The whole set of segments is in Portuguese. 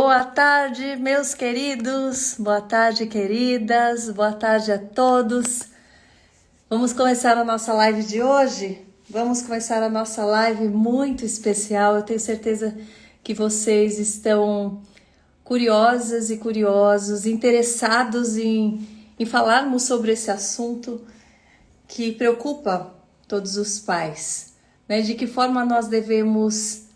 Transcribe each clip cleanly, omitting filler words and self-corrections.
Boa tarde, meus queridos, boa tarde, queridas, boa tarde a todos. Vamos começar a nossa live de hoje? Vamos começar a nossa live muito especial. Eu tenho certeza que vocês estão curiosas e curiosos, interessados em falarmos sobre esse assunto que preocupa todos os pais, né? De que forma nós devemos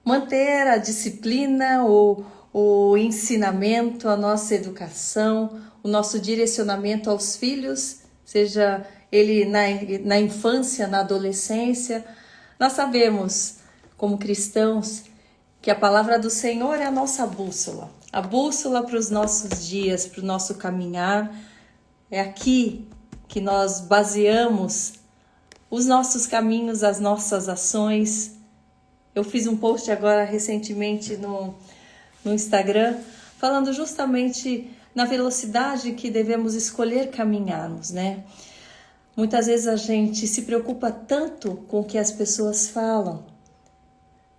manter a disciplina ou o ensinamento, a nossa educação, o nosso direcionamento aos filhos, seja ele na infância, na adolescência. Nós sabemos, como cristãos, que a palavra do Senhor é a nossa bússola. A bússola para os nossos dias, para o nosso caminhar. É aqui que nós baseamos os nossos caminhos, as nossas ações. Eu fiz um post agora recentemente no Instagram, falando justamente na velocidade que devemos escolher caminharmos, né? Muitas vezes a gente se preocupa tanto com o que as pessoas falam,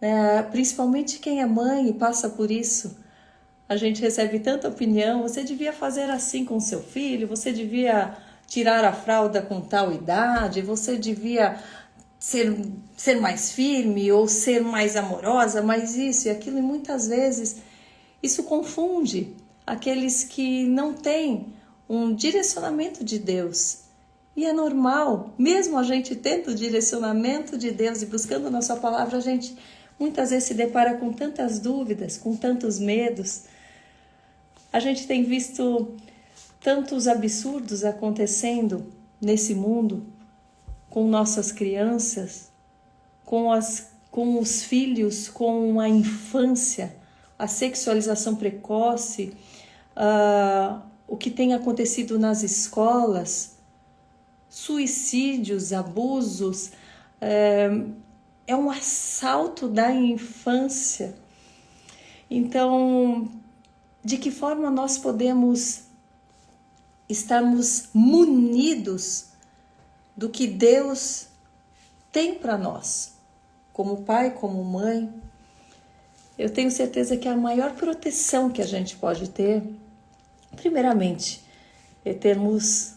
né? Principalmente quem é mãe e passa por isso. A gente recebe tanta opinião: você devia fazer assim com seu filho, você devia tirar a fralda com tal idade, você devia ser mais firme ou ser mais amorosa, mais isso e aquilo. E muitas vezes isso confunde aqueles que não têm um direcionamento de Deus. E é normal, mesmo a gente tendo o direcionamento de Deus e buscando na sua palavra, a gente muitas vezes se depara com tantas dúvidas, com tantos medos. A gente tem visto tantos absurdos acontecendo nesse mundo, com nossas crianças, com os filhos, com a infância, a sexualização precoce, o que tem acontecido nas escolas, suicídios, abusos, é um assalto da infância. Então, de que forma nós podemos estarmos munidos do que Deus tem para nós, como pai, como mãe? Eu tenho certeza que a maior proteção que a gente pode ter, primeiramente, é termos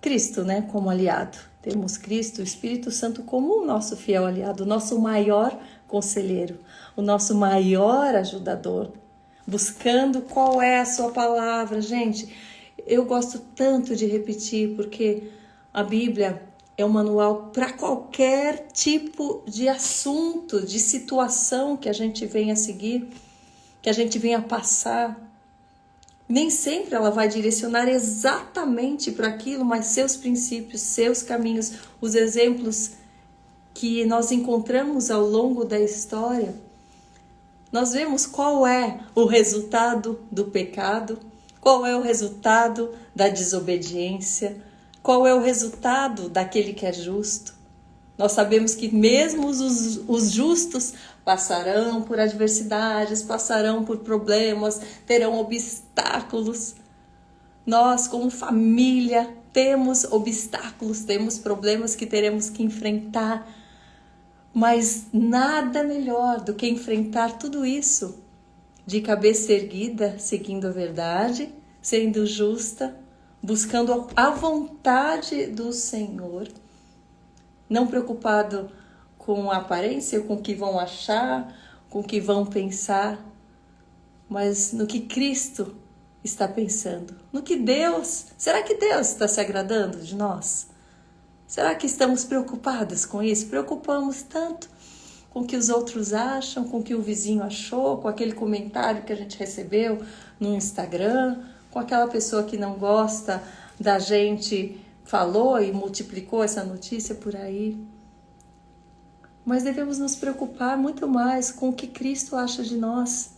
Cristo, né, como aliado. Termos Cristo, o Espírito Santo como o nosso fiel aliado, o nosso maior conselheiro, o nosso maior ajudador, buscando qual é a sua palavra. Gente, eu gosto tanto de repetir, porque a Bíblia é um manual para qualquer tipo de assunto, de situação que a gente venha seguir, que a gente venha passar. Nem sempre ela vai direcionar exatamente para aquilo, mas seus princípios, seus caminhos, os exemplos que nós encontramos ao longo da história, nós vemos qual é o resultado do pecado, qual é o resultado da desobediência, qual é o resultado daquele que é justo. Nós sabemos que mesmo os justos passarão por adversidades, passarão por problemas, terão obstáculos. Nós, como família, temos obstáculos, temos problemas que teremos que enfrentar. Mas nada melhor do que enfrentar tudo isso de cabeça erguida, seguindo a verdade, sendo justa, buscando a vontade do Senhor, não preocupado com a aparência, com o que vão achar, com o que vão pensar, mas no que Cristo está pensando, no que Deus... Será que Deus está se agradando de nós? Será que estamos preocupadas com isso? Preocupamos tanto com o que os outros acham, com o que o vizinho achou, com aquele comentário que a gente recebeu no Instagram, com aquela pessoa que não gosta da gente, falou e multiplicou essa notícia por aí. Mas devemos nos preocupar muito mais com o que Cristo acha de nós.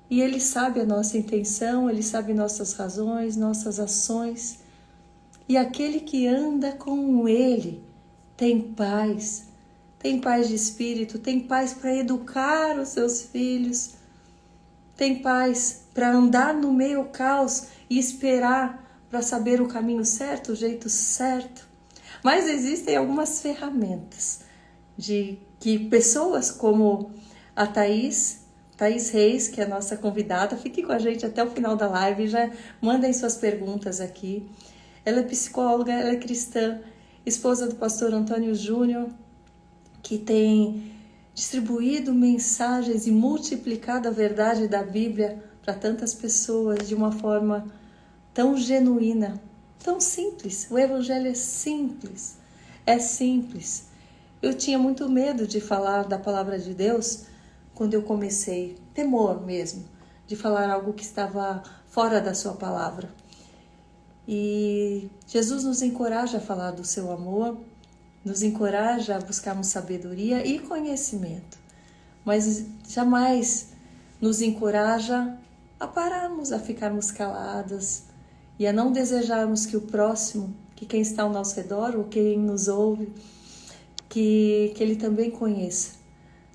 E Ele sabe a nossa intenção, Ele sabe nossas razões, nossas ações. E aquele que anda com Ele tem paz de espírito, tem paz para educar os seus filhos, tem paz para andar no meio ao caos e esperar para saber o caminho certo, o jeito certo. Mas existem algumas ferramentas de que pessoas como a Thaís Thaís Reis, que é a nossa convidada. Fique com a gente até o final da live, já mandem suas perguntas aqui. Ela é psicóloga, ela é cristã, esposa do pastor Antônio Júnior, que tem distribuído mensagens e multiplicado a verdade da Bíblia para tantas pessoas de uma forma tão genuína, tão simples. O Evangelho é simples, é simples. Eu tinha muito medo de falar da palavra de Deus quando eu comecei, temor mesmo, de falar algo que estava fora da sua palavra. E Jesus nos encoraja a falar do seu amor, nos encoraja a buscarmos sabedoria e conhecimento, mas jamais nos encoraja a pararmos, a ficarmos caladas e a não desejarmos que o próximo, que quem está ao nosso redor ou quem nos ouve, que ele também conheça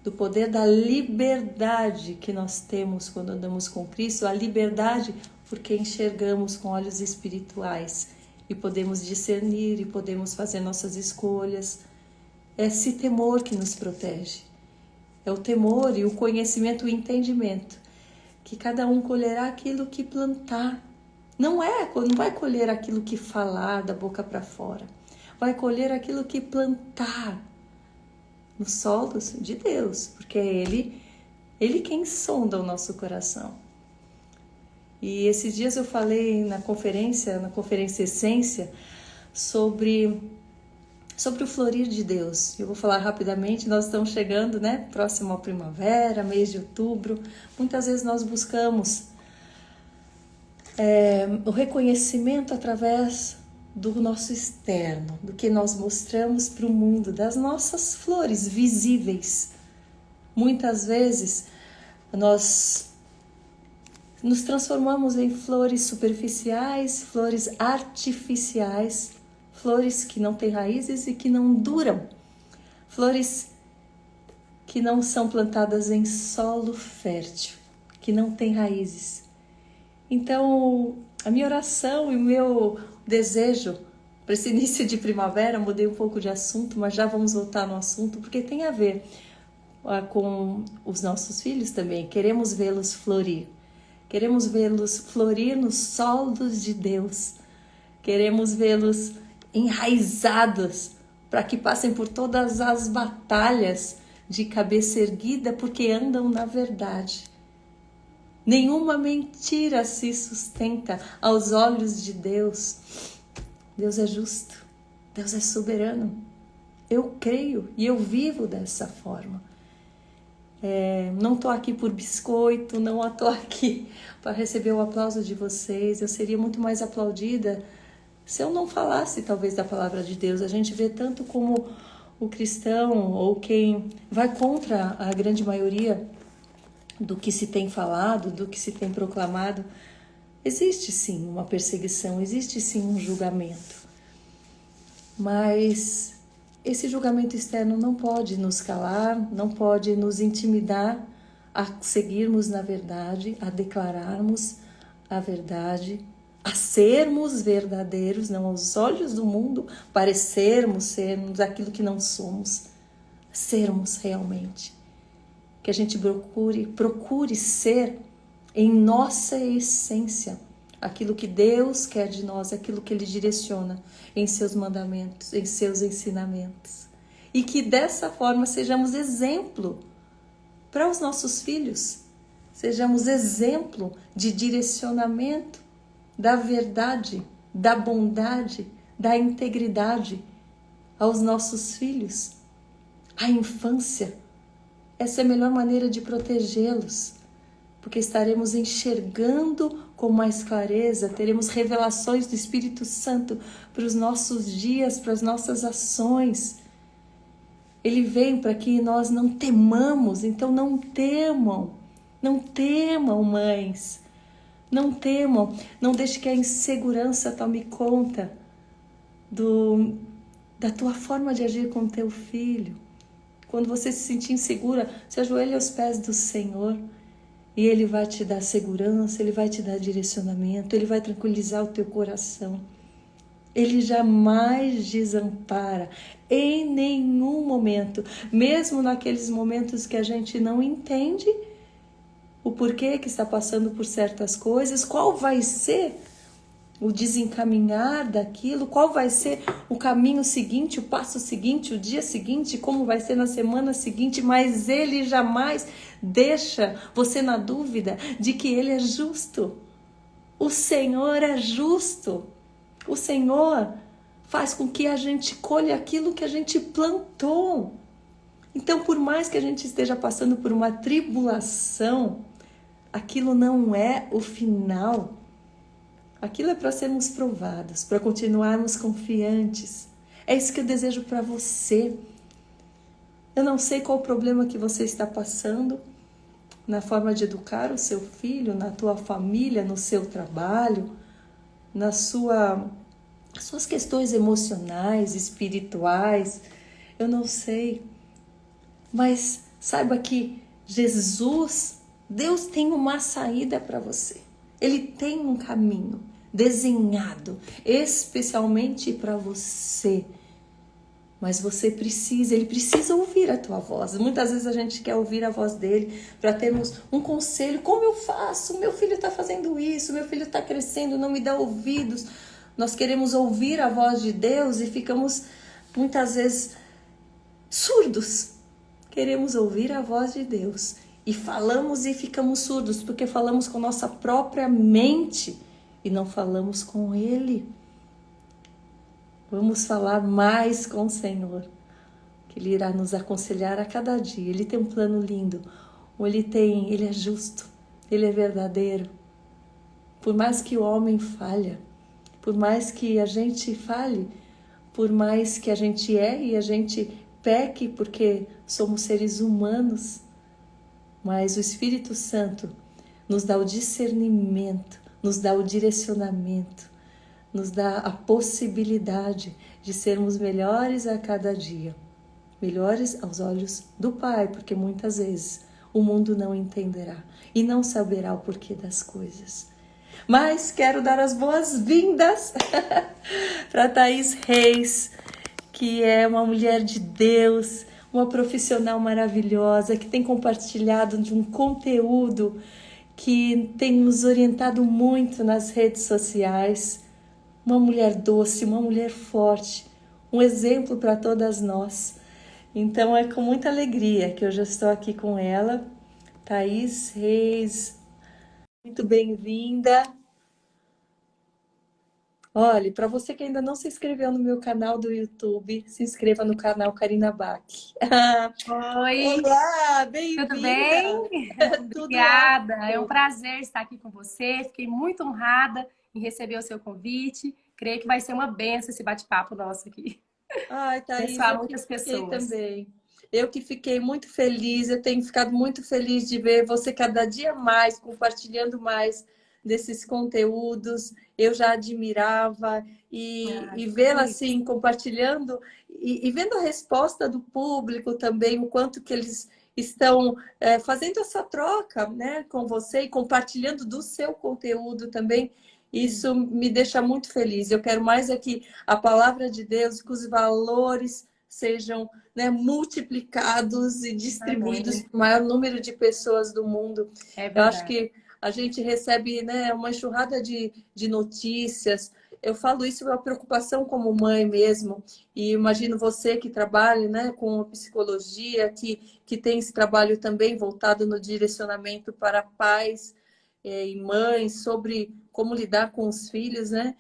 do poder da liberdade que nós temos quando andamos com Cristo, a liberdade porque enxergamos com olhos espirituais e podemos discernir e podemos fazer nossas escolhas. É esse temor que nos protege. É o temor e o conhecimento, o entendimento, que cada um colherá aquilo que plantar. Não vai colher aquilo que falar da boca para fora. Vai colher aquilo que plantar nos solos de Deus, porque é Ele quem sonda o nosso coração. E esses dias eu falei na conferência Essência, sobre o florir de Deus. Eu vou falar rapidamente, nós estamos chegando, né, próximo à primavera, mês de outubro. Muitas vezes nós buscamos o reconhecimento através do nosso externo, do que nós mostramos para o mundo, das nossas flores visíveis. Muitas vezes nós nos transformamos em flores superficiais, flores artificiais, flores que não têm raízes e que não duram, flores que não são plantadas em solo fértil, que não têm raízes. Então, a minha oração e o meu desejo para esse início de primavera, mudei um pouco de assunto, mas já vamos voltar no assunto, porque tem a ver com os nossos filhos também. Queremos vê-los florir. Queremos vê-los florir nos solos de Deus. Queremos vê-los enraizados para que passem por todas as batalhas de cabeça erguida, porque andam na verdade. Nenhuma mentira se sustenta aos olhos de Deus. Deus é justo, Deus é soberano. Eu creio e eu vivo dessa forma. Não estou aqui por biscoito, não estou aqui para receber o aplauso de vocês. Eu seria muito mais aplaudida se eu não falasse talvez da palavra de Deus. A gente vê tanto como o cristão ou quem vai contra a grande maioria do que se tem falado, do que se tem proclamado. Existe sim uma perseguição, existe sim um julgamento. Mas esse julgamento externo não pode nos calar, não pode nos intimidar a seguirmos na verdade, a declararmos a verdade, a sermos verdadeiros, não aos olhos do mundo, sermos aquilo que não somos, sermos realmente. Que a gente procure ser em nossa essência aquilo que Deus quer de nós, aquilo que Ele direciona em seus mandamentos, em seus ensinamentos. E que dessa forma sejamos exemplo para os nossos filhos, sejamos exemplo de direcionamento da verdade, da bondade, da integridade aos nossos filhos. A infância, essa é a melhor maneira de protegê-los, porque estaremos enxergando com mais clareza, teremos revelações do Espírito Santo para os nossos dias, para as nossas ações. Ele vem para que nós não temamos, então não temam, mães, não temam, não deixe que a insegurança tome conta da tua forma de agir com o teu filho. Quando você se sentir insegura, se ajoelhe aos pés do Senhor e Ele vai te dar segurança, Ele vai te dar direcionamento, Ele vai tranquilizar o teu coração. Ele jamais desampara em nenhum momento, mesmo naqueles momentos que a gente não entende o porquê que está passando por certas coisas, qual vai ser o desencaminhar daquilo, qual vai ser o caminho seguinte, o passo seguinte, o dia seguinte, como vai ser na semana seguinte, mas ele jamais deixa você na dúvida de que ele é justo. O Senhor é justo. O Senhor faz com que a gente colha aquilo que a gente plantou. Então, por mais que a gente esteja passando por uma tribulação, aquilo não é o final. Aquilo é para sermos provados, para continuarmos confiantes. É isso que eu desejo para você. Eu não sei qual o problema que você está passando na forma de educar o seu filho, na tua família, no seu trabalho, nas suas questões emocionais, espirituais. Eu não sei. Mas saiba que Jesus, Deus tem uma saída para você. Ele tem um caminho desenhado especialmente para você. Mas ele precisa ouvir a tua voz. Muitas vezes a gente quer ouvir a voz dele para termos um conselho. Como eu faço? Meu filho está fazendo isso, meu filho está crescendo, não me dá ouvidos. Nós queremos ouvir a voz de Deus e ficamos muitas vezes surdos. Queremos ouvir a voz de Deus e falamos e ficamos surdos porque falamos com nossa própria mente e não falamos com Ele. Vamos falar mais com o Senhor, que Ele irá nos aconselhar a cada dia. Ele tem um plano lindo, Ele é justo, Ele é verdadeiro. Por mais que o homem falha, por mais que a gente fale, por mais que a gente erre e a gente peque, porque somos seres humanos, mas o Espírito Santo nos dá o discernimento, nos dá o direcionamento, nos dá a possibilidade de sermos melhores a cada dia, melhores aos olhos do Pai, porque muitas vezes o mundo não entenderá e não saberá o porquê das coisas. Mas quero dar as boas-vindas para Thaís Reis, que é uma mulher de Deus, uma profissional maravilhosa, que tem compartilhado de um conteúdo que tem nos orientado muito nas redes sociais. Uma mulher doce, uma mulher forte, um exemplo para todas nós. Então é com muita alegria que eu já estou aqui com ela, Thaís Reis. Muito bem-vinda. Olha, para você que ainda não se inscreveu no meu canal do YouTube, se inscreva no canal Karina Bach. Oi, Olá, tudo bem? bem-vinda. Tudo Obrigada, é um ótimo. prazer estar aqui com você. Fiquei muito honrada em receber o seu convite. Creio que vai ser uma benção esse bate-papo nosso aqui. Ai, Thaís, Abençoar eu que muitas fiquei pessoas. também. Eu que fiquei muito feliz, eu tenho ficado muito feliz de ver você cada dia mais, compartilhando mais desses conteúdos. Eu já admirava Ah, e fico vê-la feliz. assim, compartilhando e vendo a resposta do público também, o quanto que eles estão fazendo essa troca, né, com você e compartilhando do seu conteúdo também. Isso me deixa muito feliz. Eu quero mais aqui a palavra de Deus, que os valores sejam, né, multiplicados e distribuídos Amém. para o maior número de pessoas do mundo. É Eu acho verdade. que a gente recebe, né, uma enxurrada de notícias. Eu falo isso é uma preocupação como mãe mesmo. E imagino você que trabalha, né, com psicologia, que tem esse trabalho também voltado no direcionamento para pais e mães sobre como lidar com os filhos, né?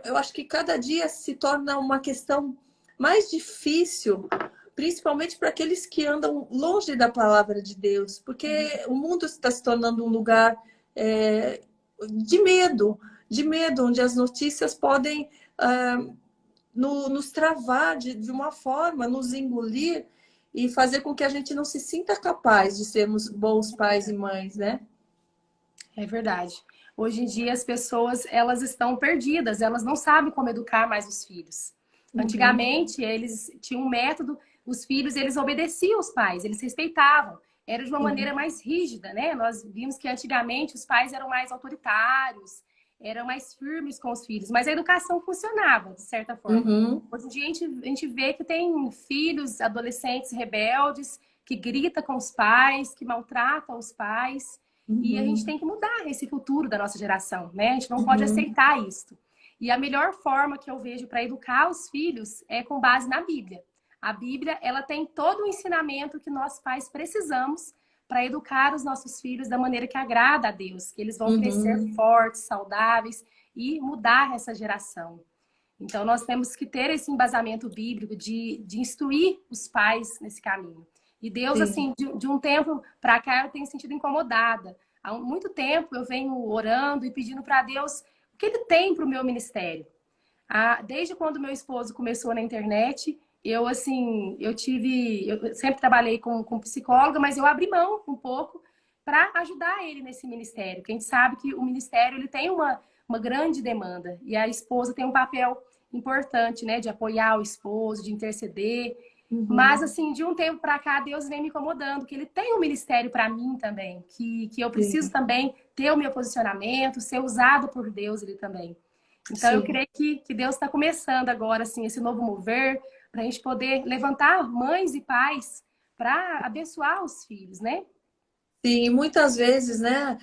Eu acho que cada dia se torna uma questão mais difícil, principalmente para aqueles que andam longe da palavra de Deus, porque o mundo está se tornando um lugar é, de medo, onde as notícias podem nos travar de uma forma, nos engolir e fazer com que a gente não se sinta capaz de sermos bons pais e mães, né? É verdade. Hoje em dia as pessoas, elas estão perdidas, elas não sabem como educar mais os filhos. Uhum, Antigamente, eles tinham um método, os filhos, eles obedeciam os pais, eles respeitavam. Era de uma maneira sim. mais rígida, né? Nós vimos que antigamente os pais eram mais autoritários, eram mais firmes com os filhos, mas a educação funcionava, de certa forma. Uhum, Hoje em dia a gente vê que tem filhos, adolescentes rebeldes, que grita com os pais, que maltrata os pais. E a gente tem que mudar esse futuro da nossa geração, né? A gente não pode aceitar isso. E a melhor forma que eu vejo para educar os filhos é com base na Bíblia. A Bíblia, ela tem todo o ensinamento que nós pais precisamos para educar os nossos filhos da maneira que agrada a Deus, que eles vão crescer fortes, saudáveis e mudar essa geração. Então, nós temos que ter esse embasamento bíblico de instruir os pais nesse caminho. E Deus, assim, de um tempo para cá, eu tenho sentido incomodada. Há muito tempo eu venho orando e pedindo para Deus o que Ele tem para o meu ministério. Desde quando meu esposo começou na internet, eu sempre trabalhei com psicóloga, mas eu abri mão um pouco para ajudar ele nesse ministério. Porque a gente sabe que o ministério ele tem uma grande demanda e a esposa tem um papel importante, né, de apoiar o esposo, de interceder. Mas, assim, de um tempo para cá, Deus vem me incomodando, que Ele tem um ministério para mim também, que eu preciso também ter o meu posicionamento, ser usado por Deus Ele também. Então, eu creio que Deus está começando agora, assim, esse novo mover, para a gente poder levantar mães e pais para abençoar os filhos, né? Sim, muitas vezes, né,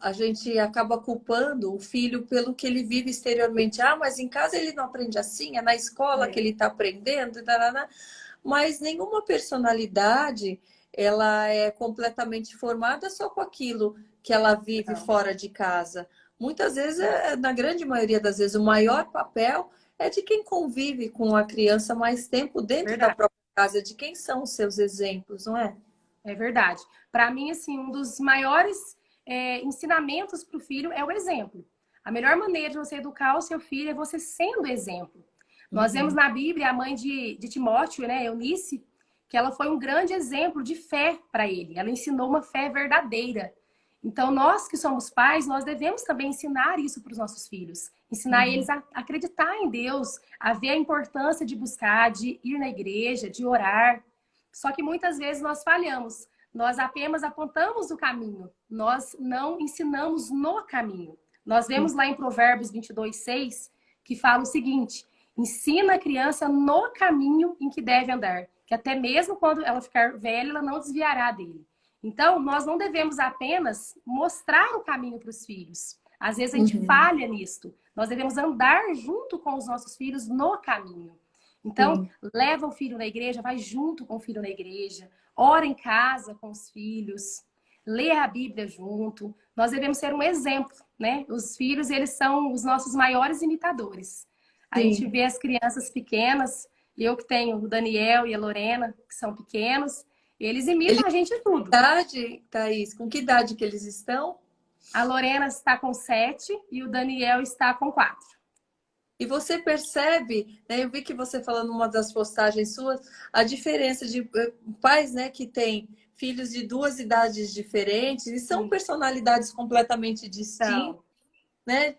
a gente acaba culpando o filho pelo que ele vive exteriormente. Ah, mas em casa ele não aprende assim, é na escola que ele está aprendendo, tarará. Mas nenhuma personalidade ela é completamente formada só com aquilo que ela vive fora de casa. Muitas vezes, na grande maioria das vezes, o maior papel é de quem convive com a criança mais tempo dentro da própria casa, de quem são os seus exemplos, não é? É verdade. Para mim, assim, um dos maiores ensinamentos para o filho é o exemplo. A melhor maneira de você educar o seu filho é você sendo exemplo. Nós vemos na Bíblia a mãe de Timóteo, né, Eunice, que ela foi um grande exemplo de fé para ele. Ela ensinou uma fé verdadeira. Então, nós que somos pais, nós devemos também ensinar isso para os nossos filhos. Ensinar eles a acreditar em Deus, a ver a importância de buscar, de ir na igreja, de orar. Só que muitas vezes nós falhamos. Nós apenas apontamos o caminho. Nós não ensinamos no caminho. Nós vemos lá em Provérbios 22:6, que fala o seguinte: ensina a criança no caminho em que deve andar, que até mesmo quando ela ficar velha, ela não desviará dele. Então, nós não devemos apenas mostrar o caminho para os filhos. Às vezes a gente falha nisto. Nós devemos andar junto com os nossos filhos no caminho. Então, leva o filho na igreja, vai junto com o filho na igreja, ora em casa com os filhos, lê a Bíblia junto. Nós devemos ser um exemplo, né? Os filhos, eles são os nossos maiores imitadores. A gente vê as crianças pequenas, eu que tenho o Daniel e a Lorena, que são pequenos, eles imitam a gente em tudo. Que idade, Thaís? Com que idade que eles estão? A Lorena está com 7 e o Daniel está com 4. E você percebe, né, eu vi que você falando numa das postagens suas, a diferença de pais, né, que têm filhos de duas idades diferentes e são personalidades completamente distintas, né?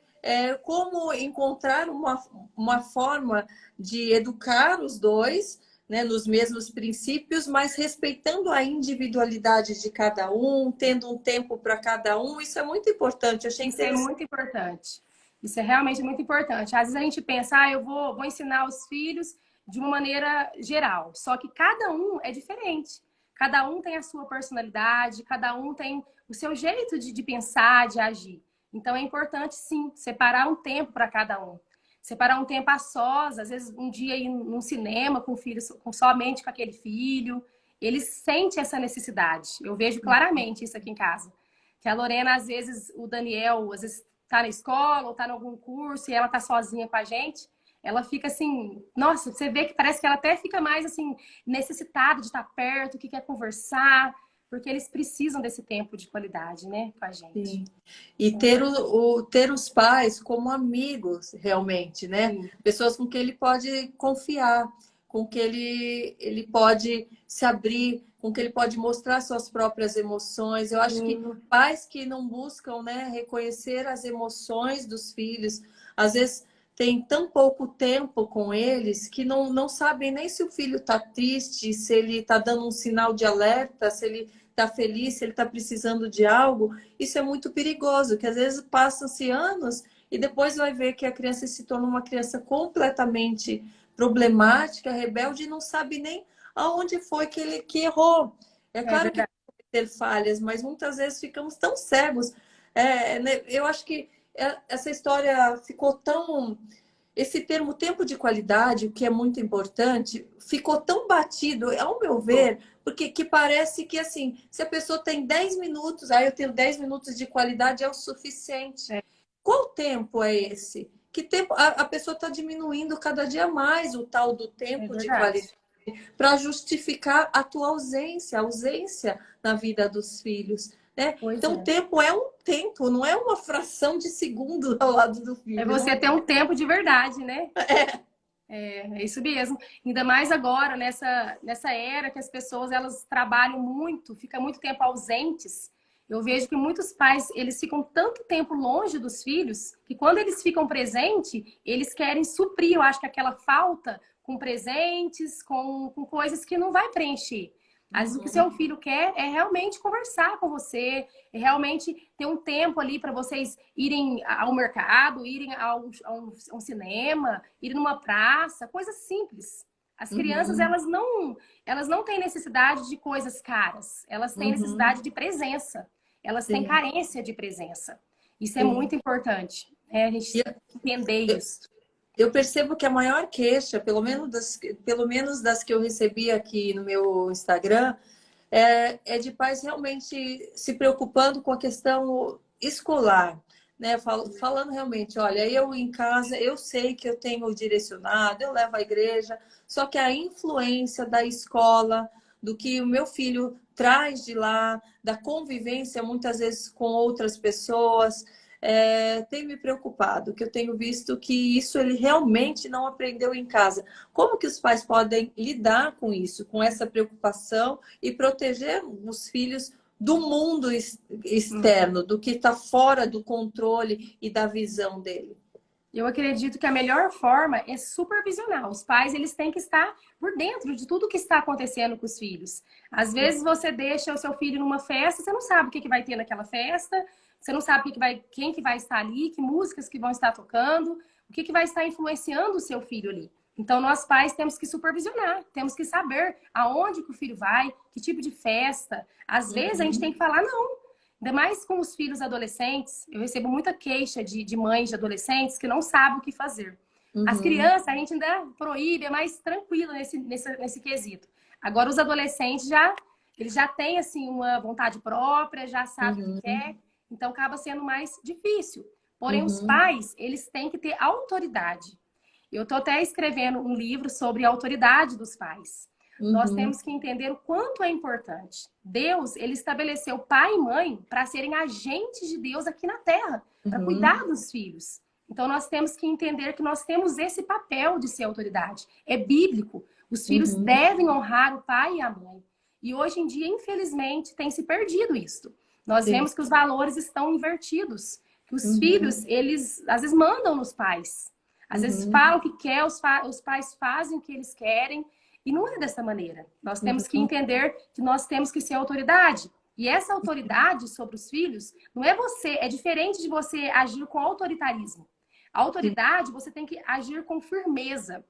Como encontrar uma forma de educar os dois, né, nos mesmos princípios, mas respeitando a individualidade de cada um, tendo um tempo para cada um. Isso é muito importante. Isso é muito importante. Isso é realmente muito importante. Às vezes a gente pensa, eu vou ensinar os filhos de uma maneira geral. Só que cada um é diferente. Cada um tem a sua personalidade, cada um tem o seu jeito de pensar, de agir. Então é importante, sim, separar um tempo para cada um. Separar um tempo a sós, às vezes um dia ir num cinema com o filho, somente com aquele filho. Eles sentem essa necessidade. Eu vejo claramente isso aqui em casa. Que a Lorena, às vezes, o Daniel, às vezes tá na escola ou tá em algum curso e ela tá sozinha com a gente, ela fica assim, nossa, você vê que parece que ela até fica mais assim, necessitada de estar perto, que quer conversar, porque eles precisam desse tempo de qualidade, né, com a gente. Sim. E ter os pais como amigos, realmente, né? Sim. Pessoas com quem ele pode confiar, com que ele pode se abrir, com que ele pode mostrar suas próprias emoções. Eu acho que pais que não buscam, né, reconhecer as emoções dos filhos, às vezes tem tão pouco tempo com eles que não sabem nem se o filho está triste, se ele está dando um sinal de alerta, se ele está feliz, se ele está precisando de algo. Isso é muito perigoso, que às vezes passam-se anos e depois vai ver que a criança se torna uma criança completamente problemática, rebelde, e não sabe nem aonde foi que ele que errou. É É claro que verdade. ter falhas, mas muitas vezes ficamos tão cegos. Né, eu acho que essa história ficou tão. Esse termo tempo de qualidade, o que é muito importante, ficou tão batido, ao meu ver, porque que parece que assim, se a pessoa tem 10 minutos, aí eu tenho 10 minutos de qualidade, é o suficiente. É, Qual tempo é esse? Que tempo a pessoa está diminuindo cada dia mais o tal do é tempo de qualidade verdade. para justificar a tua ausência, a ausência na vida dos filhos, né? Pois Então, o é. tempo é um tempo, não é uma fração de segundo ao lado do É filho, não você é? ter um tempo de verdade, né? É isso mesmo. Ainda mais agora, nessa era que as pessoas elas trabalham muito, ficam muito tempo ausentes. Eu vejo que muitos pais, eles ficam tanto tempo longe dos filhos, que quando eles ficam presentes, eles querem suprir, eu acho que aquela falta com presentes, com coisas que não vai preencher. Às vezes o que seu Uhum, filho quer é realmente conversar com você, é realmente ter um tempo ali para vocês irem ao mercado, irem a um cinema, ir numa praça, coisas simples. As crianças, uhum, elas não têm necessidade de coisas caras, elas têm uhum. necessidade de presença, elas têm Sim, carência de presença. Isso é sim. muito importante, né? A E gente entender eu, isso. eu percebo que a maior queixa, pelo menos das que eu recebi aqui no meu Instagram, é de pais realmente se preocupando com a questão escolar, né? Falando realmente, olha, eu em casa, eu sei que eu tenho direcionado, eu levo à igreja, só que a influência da escola, do que o meu filho traz de lá, da convivência muitas vezes com outras pessoas, tem me preocupado, que eu tenho visto que isso ele realmente não aprendeu em casa. Como que os pais podem lidar com isso, com essa preocupação e proteger os filhos do mundo Uhum. externo, do que está fora do controle e da visão dele? Eu acredito que a melhor forma é supervisionar. Os pais, eles têm que estar por dentro de tudo que está acontecendo com os filhos. Às vezes você deixa o seu filho numa festa, você não sabe o que vai ter naquela festa, você não sabe quem que vai estar ali, que músicas que vão estar tocando, o que vai estar influenciando o seu filho ali. Então, nós pais temos que supervisionar, temos que saber aonde que o filho vai, que tipo de festa. Às vezes a gente tem Uhum, que falar não. Ainda mais com os filhos adolescentes, eu recebo muita queixa de mães de adolescentes que não sabem o que fazer. As uhum, crianças, a gente ainda proíbe, é mais tranquilo nesse quesito. Agora, os adolescentes eles já têm assim, uma vontade própria, já sabem o que quer, uhum, então acaba sendo mais difícil. Porém, os uhum, pais, eles têm que ter autoridade. Eu estou até escrevendo um livro sobre a autoridade dos pais. Nós uhum, temos que entender o quanto é importante. Deus, ele estabeleceu pai e mãe para serem agentes de Deus aqui na terra, para uhum, cuidar dos filhos. Então nós temos que entender que nós temos esse papel de ser autoridade. É bíblico. Os filhos uhum, devem honrar o pai e a mãe. E hoje em dia, infelizmente, tem se perdido isso. Nós sim, vemos que os valores estão invertidos, que os filhos, uhum, eles às vezes mandam nos pais. Às vezes uhum, falam o que quer, os pais fazem o que eles querem, e não é dessa maneira. Nós temos que uhum, entender que nós temos que ser autoridade. E essa autoridade sobre os filhos não é você, é diferente de você agir com autoritarismo. A sim, autoridade, você tem que agir com firmeza.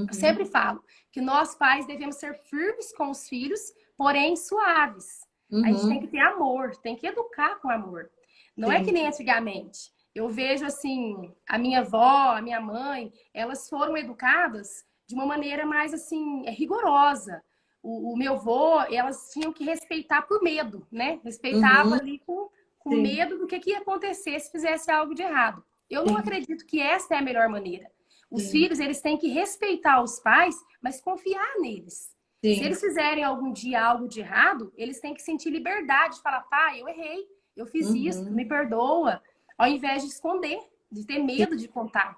Eu uhum, sempre falo que nós pais devemos ser firmes com os filhos, porém suaves. A gente tem que uhum, ter amor, tem que educar com amor. Não é que sim, nem antigamente. Eu vejo assim, a minha avó, a minha mãe, elas foram educadas de uma maneira mais assim, rigorosa. O meu avô, elas tinham que respeitar por medo, né? Respeitava uhum, ali com sim, medo do que ia acontecer se fizesse algo de errado. Eu não sim, acredito que essa é a melhor maneira. Os sim, filhos, eles têm que respeitar os pais, mas confiar neles. Se sim, eles fizerem algum dia algo de errado, eles têm que sentir liberdade de falar: pai, eu errei, eu fiz isso, me uhum, perdoa, ao invés de esconder, de ter sim, medo de contar.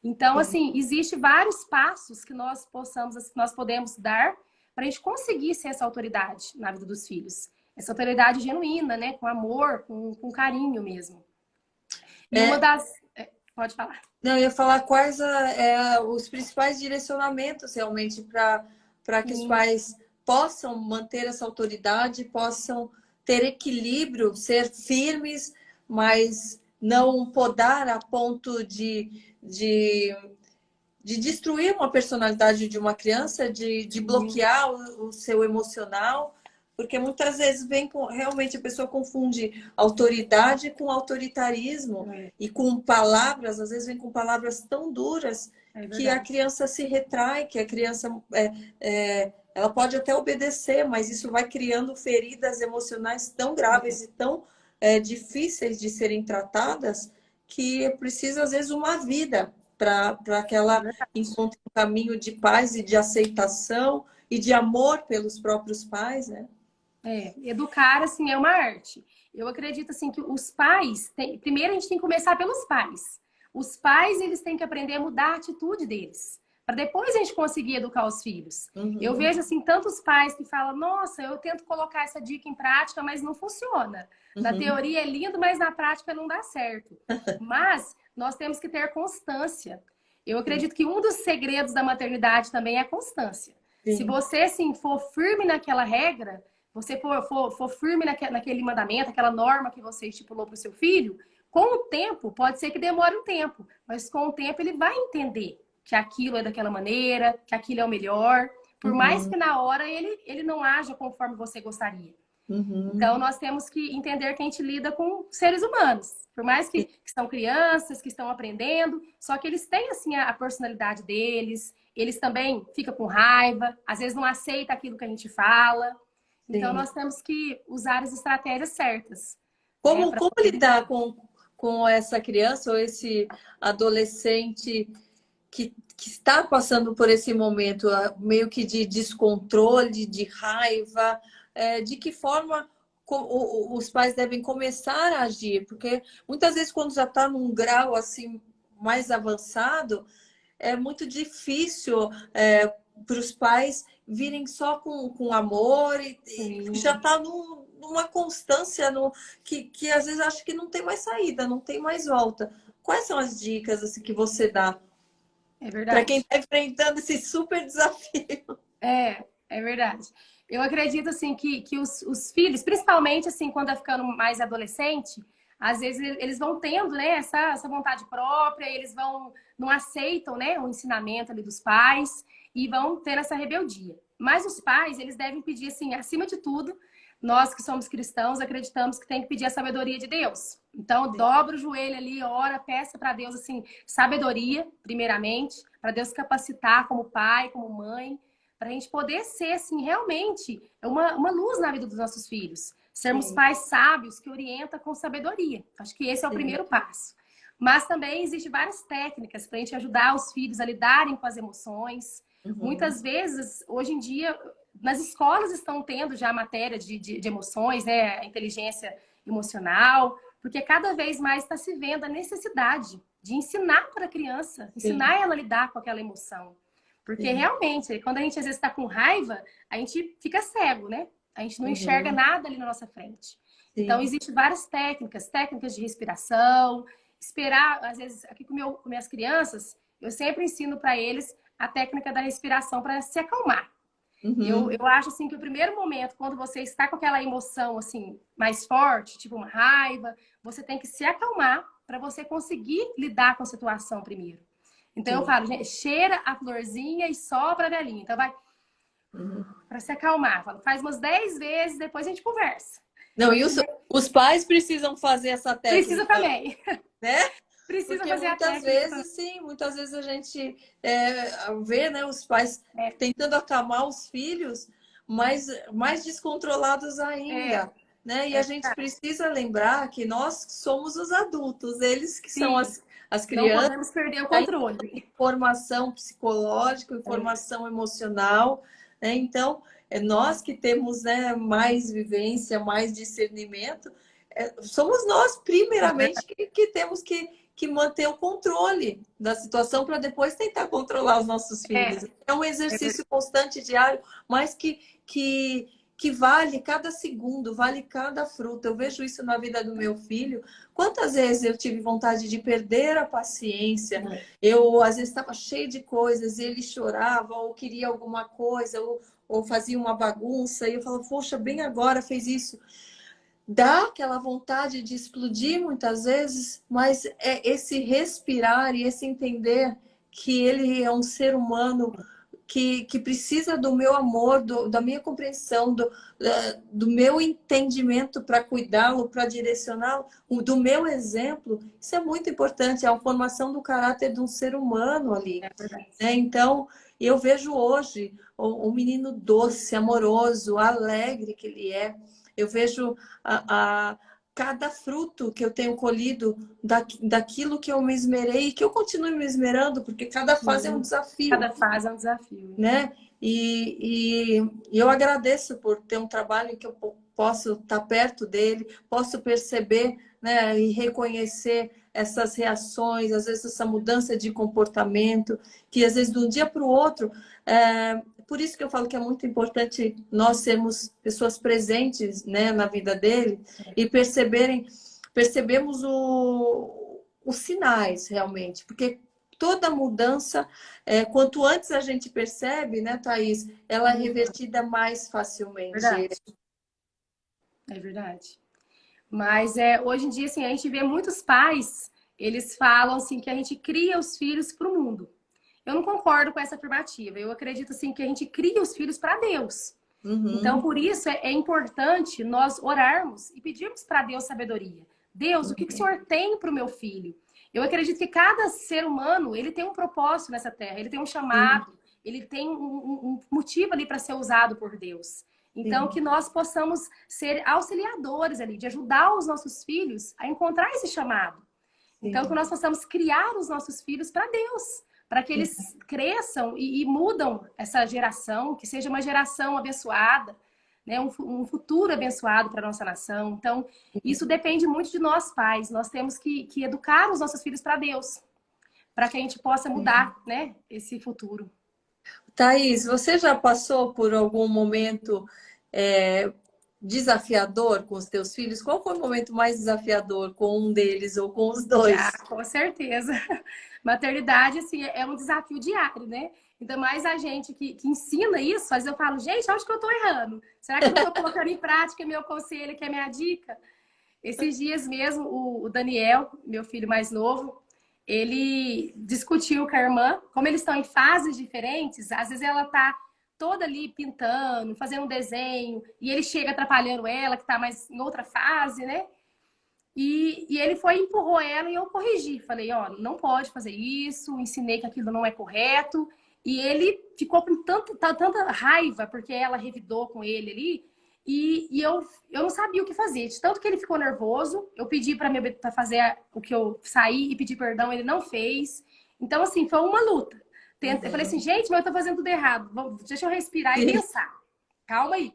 Então, sim. assim, existe vários passos que nós podemos dar para a gente conseguir ser essa autoridade na vida dos filhos. Essa autoridade genuína, né? Com amor, com carinho mesmo. E uma É, das. Pode falar. não, eu ia falar quais os principais direcionamentos realmente para que os Sim, pais possam manter essa autoridade, possam ter equilíbrio, ser firmes, mas não podar a ponto de de destruir uma personalidade de uma criança, de bloquear o seu emocional, porque muitas vezes vem com, realmente a pessoa confunde autoridade com autoritarismo e com palavras, às vezes vem com palavras tão duras que a criança se retrai, que a criança ela pode até obedecer, mas isso vai criando feridas emocionais tão graves e tão difíceis de serem tratadas que precisa às vezes uma vida para que ela encontre um caminho de paz e de aceitação e de amor pelos próprios pais, né? Educar, assim, é uma arte. Eu acredito, assim, que os pais... Primeiro, a gente tem que começar pelos pais. Os pais, eles têm que aprender a mudar a atitude deles, para depois a gente conseguir educar os filhos. Eu vejo, assim, tantos pais que falam, nossa, eu tento colocar essa dica em prática, mas não funciona. Na teoria é lindo, mas na prática não dá certo. Mas nós temos que ter constância. Eu acredito que um dos segredos da maternidade também é a constância. Se você, assim, for firme naquela regra, você for firme naquele mandamento, aquela norma que você estipulou para o seu filho, com o tempo, pode ser que demore um tempo, mas com o tempo ele vai entender que aquilo é daquela maneira, que aquilo é o melhor, por mais que na hora ele não haja conforme você gostaria. Então, nós temos que entender que a gente lida com seres humanos, por mais que são crianças, que estão aprendendo, só que eles têm, assim, a personalidade deles, eles também ficam com raiva, às vezes não aceitam aquilo que a gente fala. Então, nós temos que usar as estratégias certas. Como lidar com essa criança ou esse adolescente que está passando por esse momento meio que de descontrole, de raiva? De que forma os pais devem começar a agir? Porque muitas vezes quando já está num grau assim mais avançado, é muito difícil para os pais virem só com amor e já está numa constância que às vezes acho que não tem mais saída, não tem mais volta. Quais são as dicas assim, que você dá para quem está enfrentando esse super desafio? É verdade. Eu acredito, assim, que os filhos, principalmente, assim, quando é ficando mais adolescente, às vezes eles vão tendo, né, essa vontade própria, eles não aceitam, né, o ensinamento ali dos pais e vão ter essa rebeldia. Mas os pais, eles devem pedir, assim, acima de tudo, nós que somos cristãos acreditamos que tem que pedir a sabedoria de Deus. Então, dobra o joelho ali, ora, peça para Deus, assim, sabedoria, primeiramente, para Deus capacitar como pai, como mãe, para a gente poder ser, assim, realmente uma luz na vida dos nossos filhos. Sermos pais sábios que orientam com sabedoria. Acho que esse é o primeiro passo. Mas também existem várias técnicas para a gente ajudar os filhos a lidarem com as emoções. Muitas vezes, hoje em dia, nas escolas estão tendo já matéria de emoções, né? Inteligência emocional, porque cada vez mais está se vendo a necessidade de ensinar para a criança, ensinar ela a lidar com aquela emoção. Porque realmente, quando a gente às vezes está com raiva, a gente fica cego, né? A gente não enxerga nada ali na nossa frente. Então, existem várias técnicas de respiração, esperar, às vezes, aqui com minhas crianças, eu sempre ensino para eles a técnica da respiração para se acalmar. Eu acho, assim, que o primeiro momento, quando você está com aquela emoção, assim, mais forte, tipo uma raiva, você tem que se acalmar para você conseguir lidar com a situação primeiro. Então, eu falo, gente, cheira a florzinha e sopra a velhinha. Então, vai para se acalmar. Falo, faz umas 10 vezes, depois a gente conversa. Não, e os pais precisam fazer essa técnica. Precisa também. Né? Precisa porque fazer a muitas técnica. vezes, sim, muitas vezes a gente vê, né, os pais tentando acalmar os filhos, mas mais descontrolados ainda. Né? E a gente precisa lembrar que nós somos os adultos, eles que são as crianças. Não podemos perder o controle. Formação psicológica, informação emocional. Né? Então, nós que temos, né, mais vivência, mais discernimento, somos nós, primeiramente, que temos que manter o controle da situação para depois tentar controlar os nossos filhos. É um exercício constante, diário, mas que vale cada segundo, vale cada fruta. Eu vejo isso na vida do meu filho. Quantas vezes eu tive vontade de perder a paciência? Eu, às vezes, estava cheio de coisas, e ele chorava, ou queria alguma coisa, ou fazia uma bagunça, e eu falava, poxa, bem agora fez isso. Dá aquela vontade de explodir muitas vezes, mas é esse respirar e esse entender que ele é um ser humano que precisa do meu amor, da minha compreensão, do meu entendimento para cuidá-lo, para direcioná-lo, do meu exemplo. Isso é muito importante, é a formação do caráter de um ser humano ali. É verdade. Né? Então, eu vejo hoje o menino doce, amoroso, alegre que ele é. Eu vejo cada fruto que eu tenho colhido daquilo que eu me esmerei e que eu continuo me esmerando, porque cada fase é um desafio. Cada fase é um desafio. Né? E eu agradeço por ter um trabalho em que eu posso estar perto dele, posso perceber, né, e reconhecer essas reações, às vezes essa mudança de comportamento, que às vezes de um dia para o outro. Por isso que eu falo que é muito importante nós sermos pessoas presentes, né, na vida dele e percebemos os sinais realmente, porque toda mudança, quanto antes a gente percebe, né, Thaís, ela é revertida mais facilmente. Verdade. É verdade. Mas hoje em dia, assim, a gente vê muitos pais, eles falam assim que a gente cria os filhos para o mundo. Eu não concordo com essa afirmativa. Eu acredito assim que a gente cria os filhos para Deus. Uhum. Então, por isso é importante nós orarmos e pedirmos para Deus sabedoria. Deus, o que o Senhor tem para o meu filho? Eu acredito que cada ser humano, ele tem um propósito nessa terra, ele tem um chamado, ele tem um motivo ali para ser usado por Deus. Então, que nós possamos ser auxiliadores ali, de ajudar os nossos filhos a encontrar esse chamado. Então, que nós possamos criar os nossos filhos para Deus, para que eles cresçam e mudam essa geração, que seja uma geração abençoada, né? Um futuro abençoado para a nossa nação. Então, isso depende muito de nós pais. Nós temos que educar os nossos filhos para Deus, para que a gente possa mudar, né, esse futuro. Thaís, você já passou por algum momento desafiador com os teus filhos? Qual foi o momento mais desafiador com um deles ou com os dois? Já, com certeza. Maternidade, assim, é um desafio diário, né? Ainda mais a gente que ensina isso, às vezes eu falo, gente, acho que eu tô errando. Será que eu não tô colocando em prática meu conselho, que é minha dica? Esses dias mesmo, o Daniel, meu filho mais novo, ele discutiu com a irmã, como eles estão em fases diferentes, às vezes ela tá toda ali pintando, fazendo um desenho, e ele chega atrapalhando ela, que tá mais em outra fase, né? E ele foi e empurrou ela e eu corrigi. Falei, ó, não pode fazer isso, ensinei que aquilo não é correto. E ele ficou com tanta raiva, porque ela revidou com ele ali, e eu não sabia o que fazer. De tanto que ele ficou nervoso, eu pedi para fazer o que eu saí e pedi perdão, ele não fez. Então, assim, foi uma luta. Eu falei assim, gente, mas eu tô fazendo tudo errado. Deixa eu respirar e pensar. Calma aí.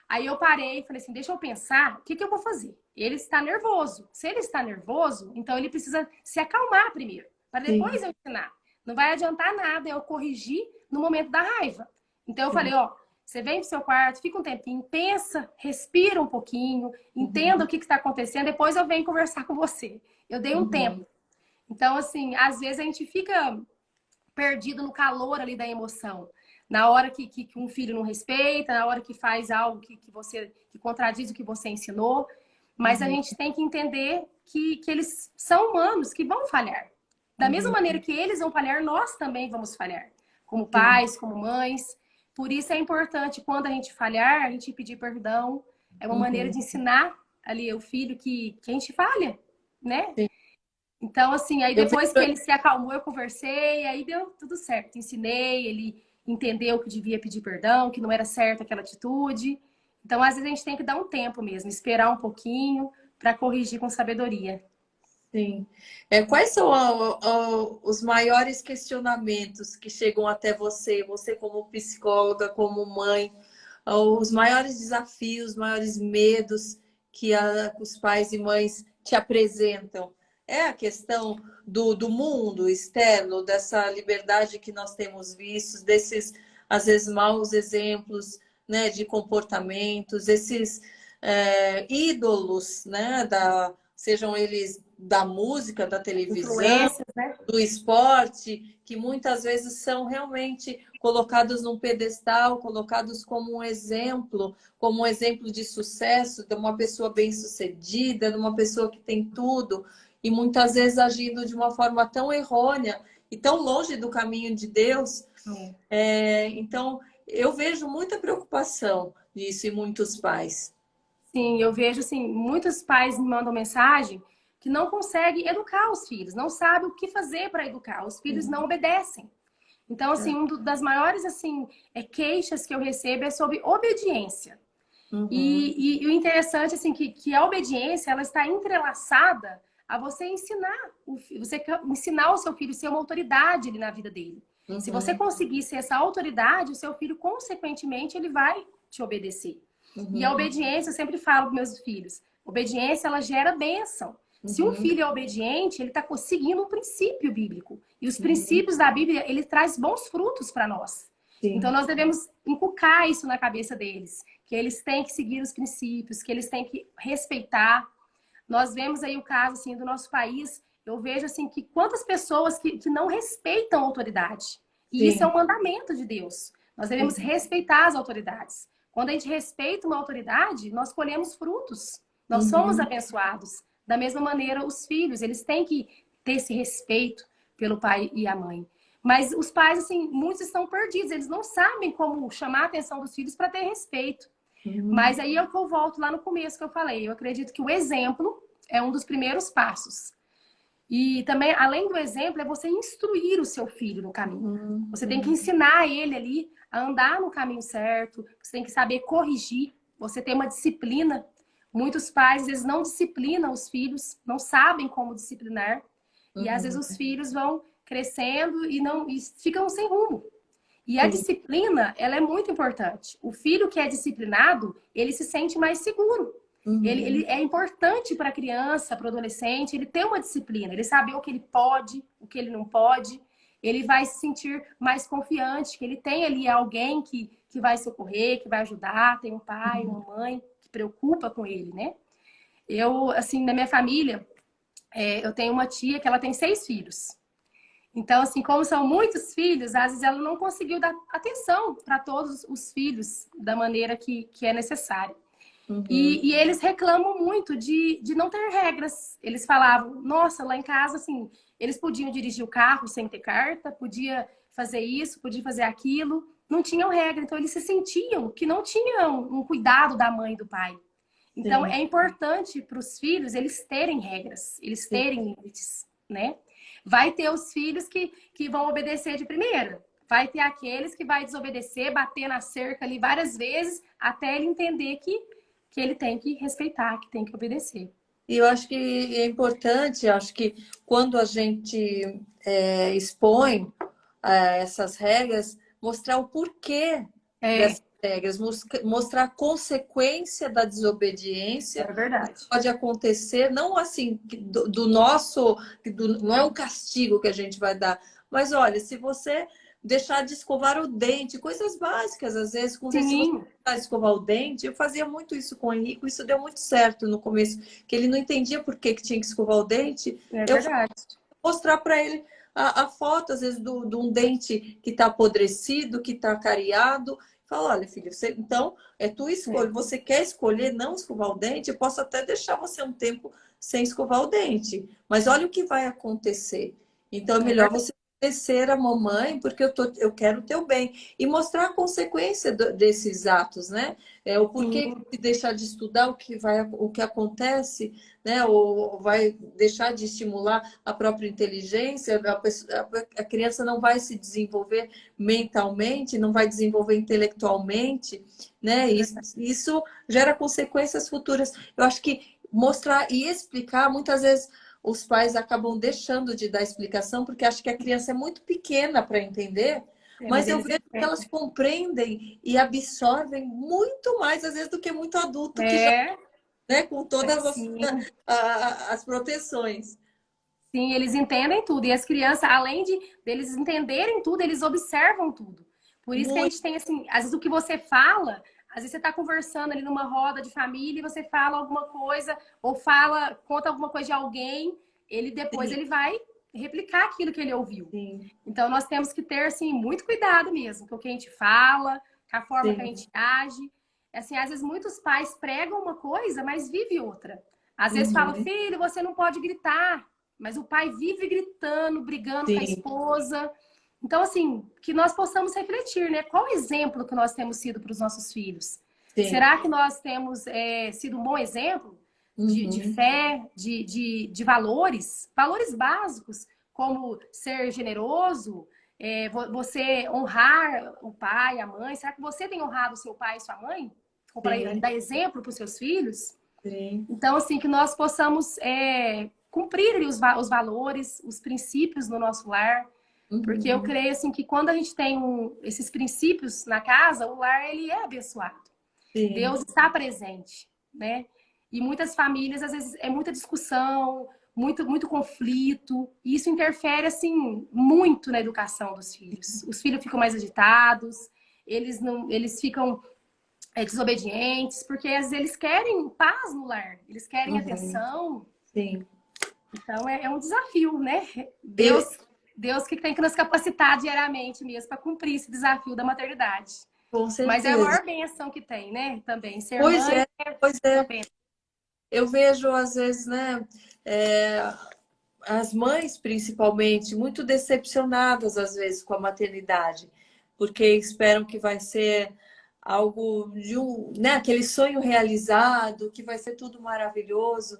Aí eu parei e falei assim, deixa eu pensar, o que eu vou fazer? Ele está nervoso. Se ele está nervoso, então ele precisa se acalmar primeiro, para depois eu ensinar. Não vai adiantar nada eu corrigir no momento da raiva. Então eu falei, ó, você vem pro seu quarto, fica um tempinho, pensa, respira um pouquinho, entenda o que está acontecendo, depois eu venho conversar com você. Eu dei um tempo. Então, assim, às vezes a gente fica perdido no calor ali da emoção. Na hora que um filho não respeita, na hora que faz algo que contradiz o que você ensinou. Mas a gente tem que entender que eles são humanos, que vão falhar. Da mesma maneira que eles vão falhar, nós também vamos falhar. Como pais, como mães. Por isso é importante, quando a gente falhar, a gente pedir perdão. É uma maneira de ensinar ali o filho que a gente falha, né? Sim. Então, assim, aí depois que ele se acalmou, eu conversei, aí deu tudo certo. Ensinei, ele entendeu que devia pedir perdão, que não era certo aquela atitude. Então, às vezes, a gente tem que dar um tempo mesmo, esperar um pouquinho para corrigir com sabedoria. Sim. Quais são os maiores questionamentos que chegam até você como psicóloga, como mãe, os maiores desafios, os maiores medos que os pais e mães te apresentam? É a questão do mundo externo, dessa liberdade que nós temos visto, desses, às vezes, maus exemplos, né, de comportamentos, esses ídolos, né, sejam eles da música, da televisão, né? do esporte, que muitas vezes são realmente colocados num pedestal, colocados como um exemplo de sucesso, de uma pessoa bem-sucedida, de uma pessoa que tem tudo, e muitas vezes agindo de uma forma tão errônea e tão longe do caminho de Deus. Então, eu vejo muita preocupação nisso em muitos pais. Sim, eu vejo assim, muitos pais me mandam mensagem que não conseguem educar os filhos, não sabem o que fazer para educar. Os filhos não obedecem. Então, assim, das maiores assim queixas que eu recebo é sobre obediência. E o interessante assim que a obediência ela está entrelaçada a você ensinar ensinar o seu filho a ser uma autoridade ali na vida dele. Se você conseguir ser essa autoridade, o seu filho consequentemente ele vai te obedecer. E a obediência, eu sempre falo para meus filhos, obediência ela gera bênção. Se um filho é obediente, ele está seguindo um princípio bíblico. E os princípios da Bíblia, ele traz bons frutos para nós. Sim. Então, nós devemos inculcar isso na cabeça deles. Que eles têm que seguir os princípios, que eles têm que respeitar. Nós vemos aí o caso, assim, do nosso país. Eu vejo, assim, que quantas pessoas que não respeitam a autoridade. E Sim. isso é um mandamento de Deus. Nós devemos respeitar as autoridades. Quando a gente respeita uma autoridade, nós colhemos frutos. Nós somos abençoados. Da mesma maneira, os filhos, eles têm que ter esse respeito pelo pai e a mãe. Mas os pais, assim, muitos estão perdidos. Eles não sabem como chamar a atenção dos filhos para ter respeito. Mas aí é o que eu volto lá no começo que eu falei. Eu acredito que o exemplo é um dos primeiros passos. E também, além do exemplo, é você instruir o seu filho no caminho. Você tem que ensinar ele ali a andar no caminho certo. Você tem que saber corrigir. Você tem uma disciplina. Muitos pais, às vezes, não disciplinam os filhos, não sabem como disciplinar. E, às vezes, os filhos vão crescendo e ficam sem rumo. E a disciplina, ela é muito importante. O filho que é disciplinado, ele se sente mais seguro. Ele é importante para a criança, para o adolescente, ele ter uma disciplina, ele saber o que ele pode, o que ele não pode. Ele vai se sentir mais confiante, que ele tem ali alguém que vai socorrer, que vai ajudar, tem um pai, uma mãe que preocupa com ele, né? Eu, assim, na minha família, eu tenho uma tia que ela tem 6 filhos. Então, assim, como são muitos filhos, às vezes ela não conseguiu dar atenção para todos os filhos da maneira que é necessária. E eles reclamam muito de não ter regras. Eles falavam, nossa, lá em casa, assim, eles podiam dirigir o carro sem ter carta, podia fazer isso, podia fazer aquilo, não tinham regra. Então, eles se sentiam que não tinham um cuidado da mãe e do pai. Então, é importante para os filhos eles terem regras, eles terem limites, né? Vai ter os filhos que vão obedecer de primeira. Vai ter aqueles que vai desobedecer, bater na cerca ali várias vezes, até ele entender que ele tem que respeitar, que tem que obedecer. E eu acho que é importante, acho que quando a gente expõe essas regras, mostrar o porquê dessas regras, mostrar a consequência da desobediência. É verdade. Pode acontecer, não assim, do nosso, não é um castigo que a gente vai dar, mas olha, se você deixar de escovar o dente, coisas básicas, às vezes, com você de escovar o dente, eu fazia muito isso com o Henrique, isso deu muito certo no começo, que ele não entendia por que tinha que escovar o dente. É verdade. Mostrar para ele a foto, às vezes, de um dente que está apodrecido, que está cariado. Fala, olha, filho, então é tua escolha. Você quer escolher não escovar o dente? Eu posso até deixar você um tempo sem escovar o dente. Mas olha o que vai acontecer. Então é melhor você obedecer a mamãe, porque eu quero o teu bem. E mostrar a consequência desses atos, né? O porquê de deixar de estudar, o que acontece, né? Ou vai deixar de estimular a própria inteligência, a criança não vai se desenvolver mentalmente, não vai desenvolver intelectualmente, né? Isso gera consequências futuras. Eu acho que mostrar e explicar, muitas vezes os pais acabam deixando de dar explicação porque acham que a criança é muito pequena para entender, mas eu vejo que elas compreendem e absorvem muito mais, às vezes, do que muito adulto que já, né, com todas as proteções. Sim, eles entendem tudo. E as crianças, além deles entenderem tudo, eles observam tudo. Por isso que a gente tem, assim, às vezes o que você fala... Às vezes você está conversando ali numa roda de família e você fala alguma coisa, ou conta alguma coisa de alguém, depois ele vai replicar aquilo que ele ouviu. Sim. Então nós temos que ter, assim, muito cuidado mesmo com o que a gente fala, com a forma que a gente age. Assim, às vezes muitos pais pregam uma coisa, mas vive outra. Às vezes falam, filho, você não pode gritar, mas o pai vive gritando, brigando com a Sim, esposa. Então, assim, que nós possamos refletir, né? Qual o exemplo que nós temos sido para os nossos filhos? sim. Será que nós temos sido um bom exemplo de Uhum, fé, de valores, valores básicos, como ser generoso, você honrar o pai, a mãe? Será que você tem honrado o seu pai e sua mãe? Para sim, dar exemplo para os seus filhos? sim. Então, assim, que nós possamos cumprir ali os valores, os princípios no nosso lar, porque eu Uhum, creio, assim, que quando a gente tem esses princípios na casa, o lar, ele é abençoado. sim. Deus está presente, né? E muitas famílias, às vezes, é muita discussão, muito conflito, e isso interfere, assim, muito na educação dos filhos. Os filhos ficam mais agitados, eles ficam desobedientes, porque às vezes eles querem paz no lar, eles querem Uhum, atenção. sim. Então é um desafio, né? Eu, Deus que tem que nos capacitar diariamente mesmo para cumprir esse desafio da maternidade. com Mas é a certeza. maior bênção que tem, né? Também ser Pois mãe é, é pois uma é. bênção. Eu vejo, às vezes, né, é, as mães, principalmente, muito decepcionadas, às vezes, com a maternidade, porque esperam que vai ser algo de né, aquele sonho realizado, que vai ser tudo maravilhoso,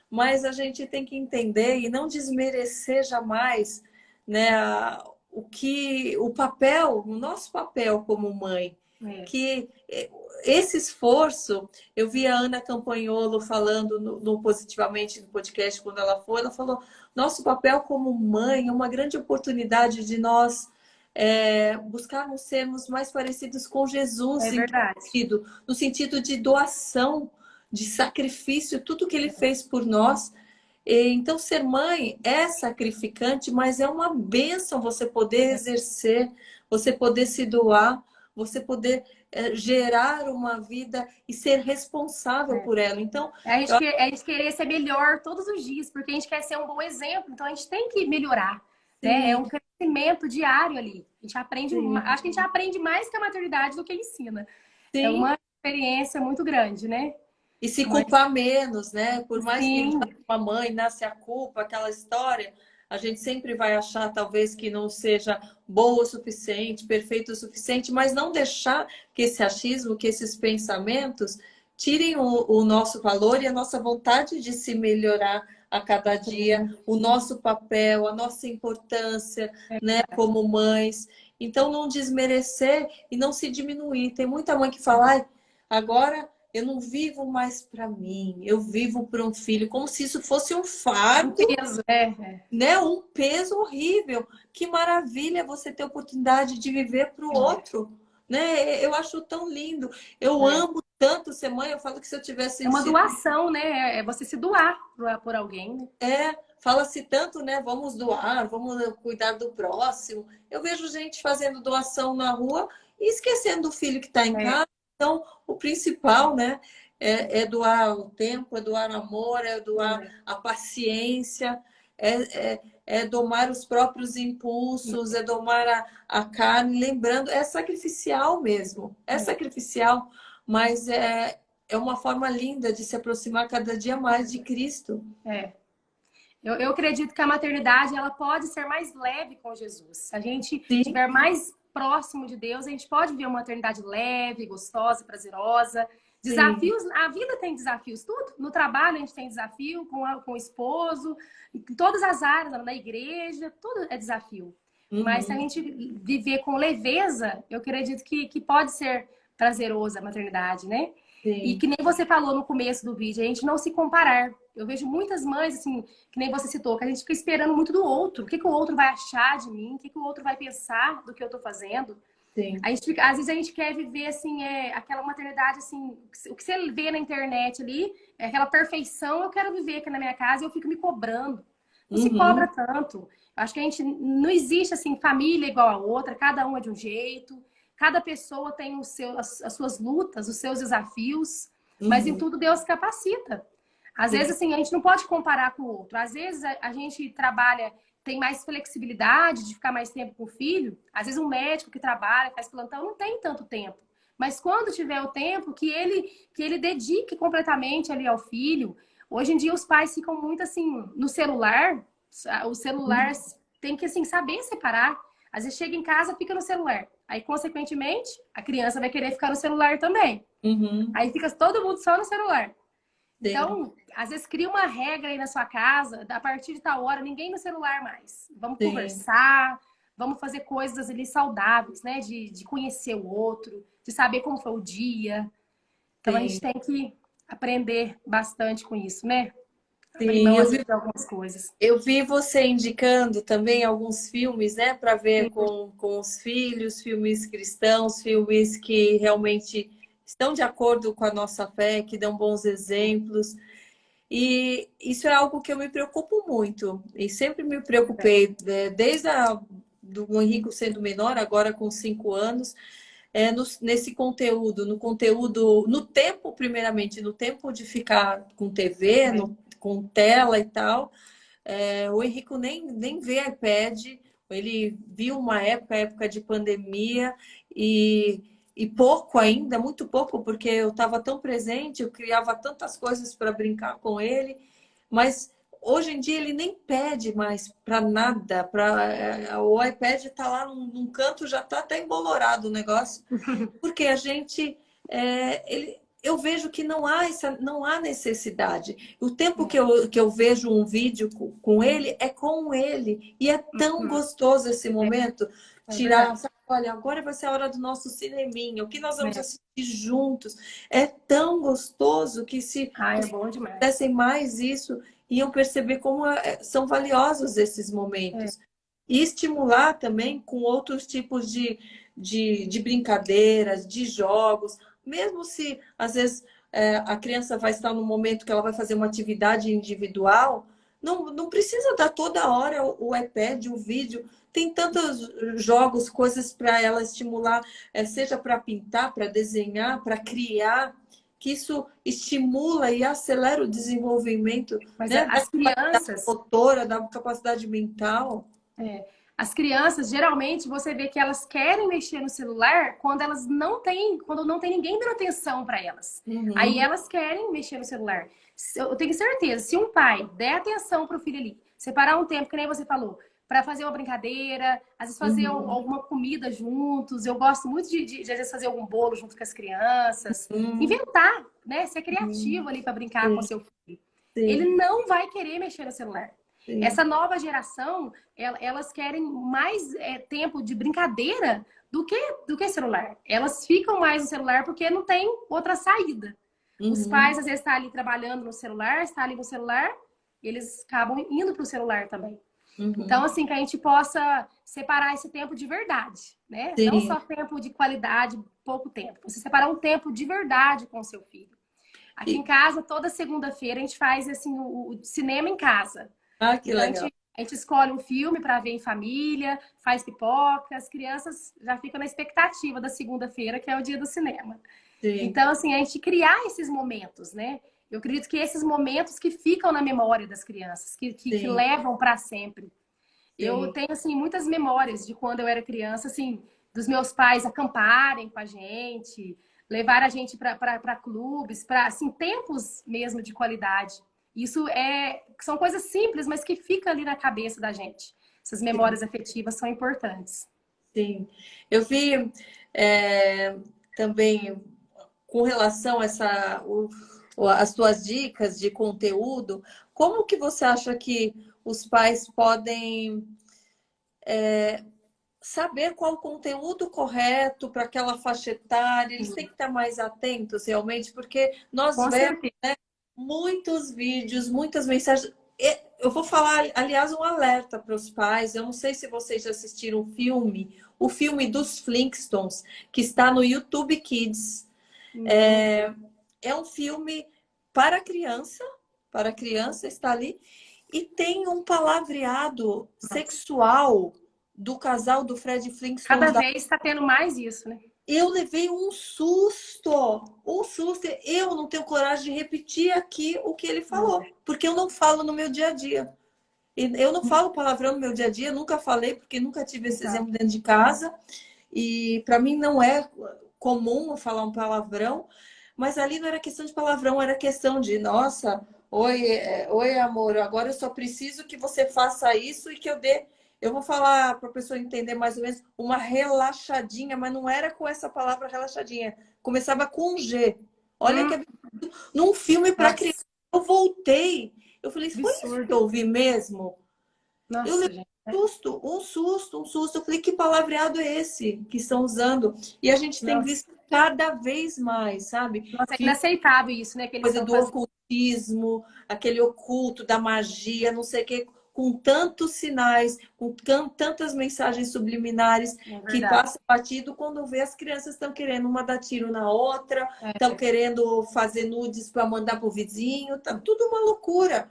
mas a gente tem que entender e não desmerecer jamais, né, o nosso papel como mãe, É, que esse esforço, eu vi a Ana Campanholo falando no Positivamente no podcast quando ela falou, nosso papel como mãe é uma grande oportunidade de nós buscarmos sermos mais parecidos com Jesus, é verdade. no sentido de doação, de sacrifício, tudo que ele fez por nós. Então, ser mãe é sacrificante, mas é uma bênção você poder exercer, você poder se doar, você poder gerar uma vida e ser responsável É. por ela. Então, A gente querer ser melhor todos os dias, porque a gente quer ser um bom exemplo, então a gente tem que melhorar, né? É sim, um crescimento diário ali. A gente aprende, sim, acho que a gente aprende mais que a maternidade do que ensina. É sim. uma experiência muito grande, né? E se Mas culpar menos, né? Por mais que sim, nasça uma mãe, nasce a culpa, aquela história, a gente sempre vai achar talvez que não seja boa o suficiente, perfeito o suficiente, mas não deixar que esse achismo, que esses pensamentos tirem o nosso valor e a nossa vontade de se melhorar a cada dia, o nosso papel, a nossa importância, né, como mães. Então, não desmerecer e não se diminuir. Tem muita mãe que fala, ai, agora eu não vivo mais para mim, eu vivo para um filho, como se isso fosse um um fardo, peso, né? Um peso horrível. Que maravilha você ter a oportunidade de viver para o outro, né? Eu acho tão lindo. Eu é. amo tanto ser mãe. Eu falo que se eu É tivesse uma sido, doação, né? É você se doar por alguém, né? fala-se tanto, né? Vamos doar, vamos cuidar do próximo. Eu vejo gente fazendo doação na rua e esquecendo do filho que está em É, casa. Então, o principal, né? É doar o tempo, é doar amor, é doar é. a paciência, é domar os próprios impulsos, é domar a carne. Lembrando, é sacrificial mesmo, é sacrificial, mas é uma forma linda de se aproximar cada dia mais de Cristo. É. Eu acredito que a maternidade ela pode ser mais leve com Jesus. Se a gente Sim, estiver mais próximo de Deus, a gente pode ver uma maternidade leve, gostosa, prazerosa. sim. Desafios, a vida tem desafios, tudo. No trabalho a gente tem desafio, com o esposo, em todas as áreas, na igreja, tudo é desafio. Mas se a Uhum, gente viver com leveza, eu acredito que pode ser prazerosa a maternidade, né? E sim. que nem você falou no começo do vídeo, a gente não se comparar. Eu vejo muitas mães, assim, que nem você citou, que a gente fica esperando muito do outro. O que, que o outro vai achar de mim? O que, que o outro vai pensar do que eu tô fazendo? Sim. A gente fica, às vezes a gente quer viver, assim, aquela maternidade, assim, o que você vê na internet ali, é aquela perfeição, eu quero viver aqui na minha casa e eu fico me cobrando. Não se cobra Uhum. tanto. Eu acho que a gente, não existe, assim, família igual a outra, cada um é de um jeito. Cada pessoa tem as suas lutas, os seus desafios, mas em Uhum. tudo Deus capacita. Às Sim. vezes, assim, a gente não pode comparar com o outro. Às vezes, a gente trabalha, tem mais flexibilidade de ficar mais tempo com o filho. Às vezes, um médico que trabalha, faz plantão, não tem tanto tempo. Mas quando tiver o tempo, que ele dedique completamente ali ao filho. Hoje em dia, os pais ficam muito, assim, no celular. O celular tem que, assim, saber separar. Às vezes chega em casa, fica no celular. Aí, consequentemente, a criança vai querer ficar no celular também. Uhum. Aí fica todo mundo só no celular. Sim, Então, às vezes cria uma regra aí na sua casa, a partir de tal hora, ninguém no celular mais. Vamos sim, conversar, vamos fazer coisas ali saudáveis, né? De conhecer o outro, de saber como foi o dia. Então, a gente sim. tem que aprender bastante com isso, né? Abrir Sim, mão, às vezes, de algumas coisas. eu vi você indicando também alguns filmes, né, para ver Sim, com os filhos, filmes cristãos, filmes que realmente estão de acordo com a nossa fé, que dão bons exemplos. E isso é algo que eu me preocupo muito, e sempre me preocupei, desde do Henrico sendo menor, agora com 5 anos, nesse conteúdo, no conteúdo, no tempo, primeiramente, no tempo de ficar com TV, com tela e tal. O Henrico nem vê iPad, ele viu uma época, a época de pandemia, e pouco ainda, muito pouco, porque eu estava tão presente, eu criava tantas coisas para brincar com ele, mas hoje em dia ele nem pede mais para nada, o iPad está lá num canto, já está até embolorado o negócio, porque a gente, eu vejo que não há necessidade. O tempo que eu vejo um vídeo com ele é com ele. E é tão gostoso esse momento. é verdade. Tirar, sabe, olha, agora vai ser a hora do nosso cineminha. O que nós vamos É. assistir juntos? É tão gostoso que se Ah, é os bom demais. fizessem mais isso, iam perceber como são valiosos esses É. momentos. E estimular também com outros tipos de brincadeiras, de jogos, mesmo se às vezes a criança vai estar no momento que ela vai fazer uma atividade individual, não precisa dar toda hora o iPad, o vídeo. Tem tantos jogos, coisas para ela estimular, seja para pintar, para desenhar, para criar, que isso estimula e acelera o desenvolvimento, Mas né, da as capacidade crianças, motora, da capacidade mental. é, as crianças, geralmente, você vê que elas querem mexer no celular quando elas não têm, quando não tem ninguém dando atenção para elas. Aí Uhum. elas querem mexer no celular. Eu tenho certeza, se um pai der atenção para o filho ali, separar um tempo, que nem você falou, para fazer uma brincadeira, às vezes fazer Uhum. alguma comida juntos. Eu gosto muito de às vezes fazer algum bolo junto com as crianças, Uhum. inventar, né? Ser Uhum. criativo ali para brincar com Sim, seu filho. Ele sim, não vai querer mexer no celular. sim. Essa nova geração, elas querem mais tempo de brincadeira do que celular. Elas ficam mais no celular porque não tem outra saída. Os pais, Uhum. às vezes, estão ali trabalhando no celular, está ali no celular, e eles acabam indo para o celular também. Então, Uhum. assim, que a gente possa separar esse tempo de verdade, né? Não Sim, só tempo de qualidade, pouco tempo. Você separar um tempo de verdade com o seu filho. Aqui em e, casa, toda segunda-feira, a gente faz assim o cinema em casa. que Então, legal. a gente escolhe um filme para ver em família, faz pipoca, as crianças já ficam na expectativa da segunda-feira, que é o dia do cinema. Sim, Então, assim, a gente criar esses momentos, né? Eu acredito que esses momentos que ficam na memória das crianças, que sim, levam para sempre. Eu sim. tenho, assim, muitas memórias de quando eu era criança, assim, dos meus pais acamparem com a gente, levar a gente para clubes, para, assim, tempos mesmo de qualidade. Isso são coisas simples, mas que ficam ali na cabeça da gente. Essas Sim. memórias afetivas são importantes. Sim. Eu vi também com relação a as tuas dicas de conteúdo, como que você acha que os pais podem saber qual o conteúdo correto para aquela faixa etária? Eles têm que estar mais atentos realmente, porque nós Com vemos certeza. muitos vídeos, muitas mensagens. Eu vou falar, aliás, um alerta para os pais. Eu não sei se vocês já assistiram o filme dos Flintstones, que está no YouTube Kids. Hum, É um filme para criança, está ali, e tem um palavreado nossa. sexual do casal do Fred Flintstone. Cada vez está tendo mais isso, né? Eu levei um susto. Eu não tenho coragem de repetir aqui o que ele falou, porque eu não falo no meu dia a dia. Eu não falo palavrão no meu dia a dia, nunca falei, porque nunca tive esse Exato. exemplo dentro de casa. E para mim não é comum eu falar um palavrão, mas ali não era questão de palavrão, era questão de, nossa, oi, oi, amor, agora eu só preciso que você faça isso e que eu dê. Eu vou falar para a pessoa entender mais ou menos uma relaxadinha, mas não era com essa palavra relaxadinha. Começava com um G. Olha que Hum, absurdo. Num filme para criança. nossa, Eu voltei. Eu falei, foi isso que absurdo. eu ouvi mesmo? Eu Nossa, levei gente. um susto, um susto, um susto. Eu falei, que palavreado é esse que estão usando? E a gente tem Nossa, visto cada vez mais, sabe? nossa, é inaceitável isso, né, que eles Coisa estão do fazendo. ocultismo, aquele oculto da magia, não sei o quê, com tantos sinais, com tantas mensagens subliminares É que verdade. passa batido quando vê as crianças estão querendo uma dar tiro na outra, estão É. querendo fazer nudes para mandar pro vizinho, tá tudo uma loucura.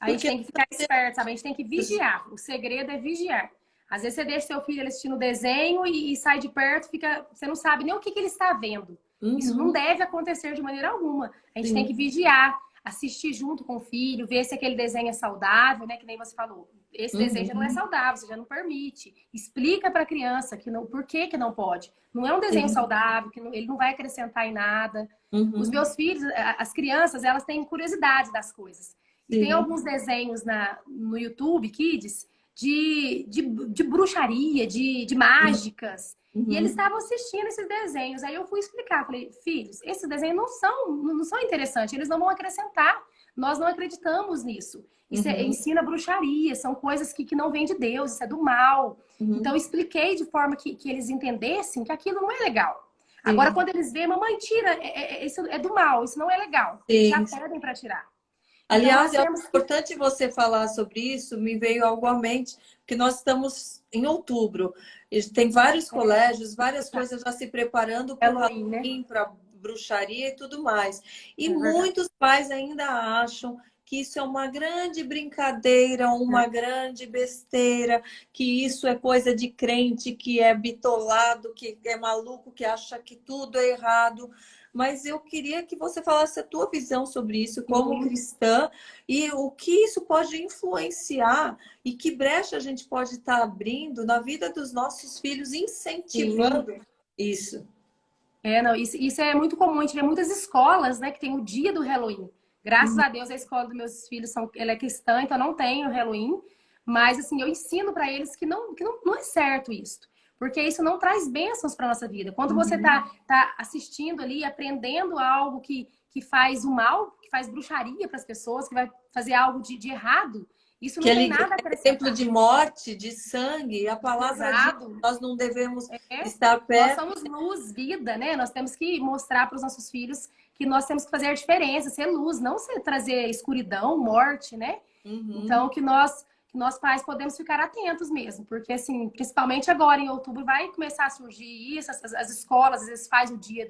A gente Porque tem que ficar esperto, sabe? A gente tem que vigiar. O segredo é vigiar. Às vezes você deixa seu filho assistindo desenho e sai de perto, fica, você não sabe nem o que ele está vendo. Isso não uhum, deve acontecer de maneira alguma. A gente tem que sim, vigiar, assistir junto com o filho, ver se aquele desenho é saudável, né? Que nem você falou. Esse desenho já não é uhum, saudável, você já não permite. Explica para a criança que não, por que não pode. Não é um desenho sim, saudável, que ele não vai acrescentar em nada. Os uhum, meus filhos, as crianças, elas têm curiosidade das coisas. E tem sim, alguns desenhos no YouTube Kids de bruxaria, de mágicas. E eles uhum, estavam assistindo esses desenhos. Aí eu fui explicar, falei, filhos, esses desenhos não são interessantes, eles não vão acrescentar. Nós não acreditamos nisso. Isso uhum, ensina bruxaria, são coisas que não vêm de Deus, isso é do mal. Então, uhum, eu expliquei de forma que eles entendessem que aquilo não é legal. Agora, sim, quando eles veem, mamãe, tira, isso é do mal, isso não é legal. Eles já sim. pedem para tirar. Então, Aliás, nós é temos que. importante você falar sobre isso, me veio algo à mente, porque nós estamos em outubro, e tem vários colégios, várias coisas já se preparando para o Halloween, né? Halloween, para bruxaria e tudo mais. E É verdade. muitos pais ainda acham que isso é uma grande brincadeira, uma grande besteira, que isso é coisa de crente, que é bitolado, que é maluco, que acha que tudo é errado. Mas eu queria que você falasse a tua visão sobre isso como Sim, cristã e o que isso pode influenciar e que brecha a gente pode estar abrindo na vida dos nossos filhos, sim. incentivando isso. Não, isso é muito comum. A gente vê muitas escolas, né, que tem o dia do Halloween. Graças Uhum, a Deus, a escola dos meus filhos ela é cristã, então não tem o Halloween. Mas, assim, eu ensino para eles que não é certo isso. Porque isso não traz bênçãos para nossa vida. Quando você uhum. tá assistindo ali, aprendendo algo que faz o mal, que faz bruxaria para as pessoas, que vai fazer algo de errado, isso não tem Aquele nada a exemplo acrescentar. de morte, de sangue, a palavra diz, Exato. nós não devemos É, estar nós perto. somos luz, vida, né? Nós temos que mostrar para os nossos filhos que nós temos que fazer a diferença, ser luz, não ser trazer escuridão, morte, né? Uhum, Então, que nós pais podemos ficar atentos mesmo, porque assim, principalmente agora em outubro vai começar a surgir isso, as escolas às vezes fazem o dia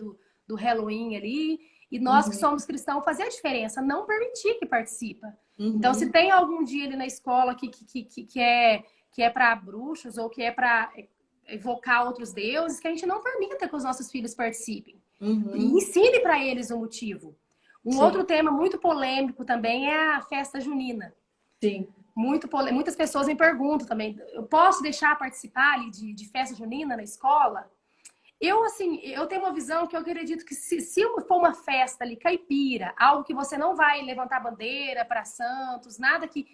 do Halloween ali, e nós que uhum, somos cristãos fazer a diferença, não permitir que participa. Então, se uhum, tem algum dia ali na escola que é para bruxos ou que é para evocar outros deuses, que a gente não permita que os nossos filhos participem. E uhum. ensine para eles o motivo. Um Sim, outro tema muito polêmico também é a festa junina. sim. Muitas pessoas me perguntam também, eu posso deixar participar ali de festa junina na escola? Eu tenho uma visão que eu acredito que se for uma festa ali caipira, algo que você não vai levantar bandeira para santos, nada que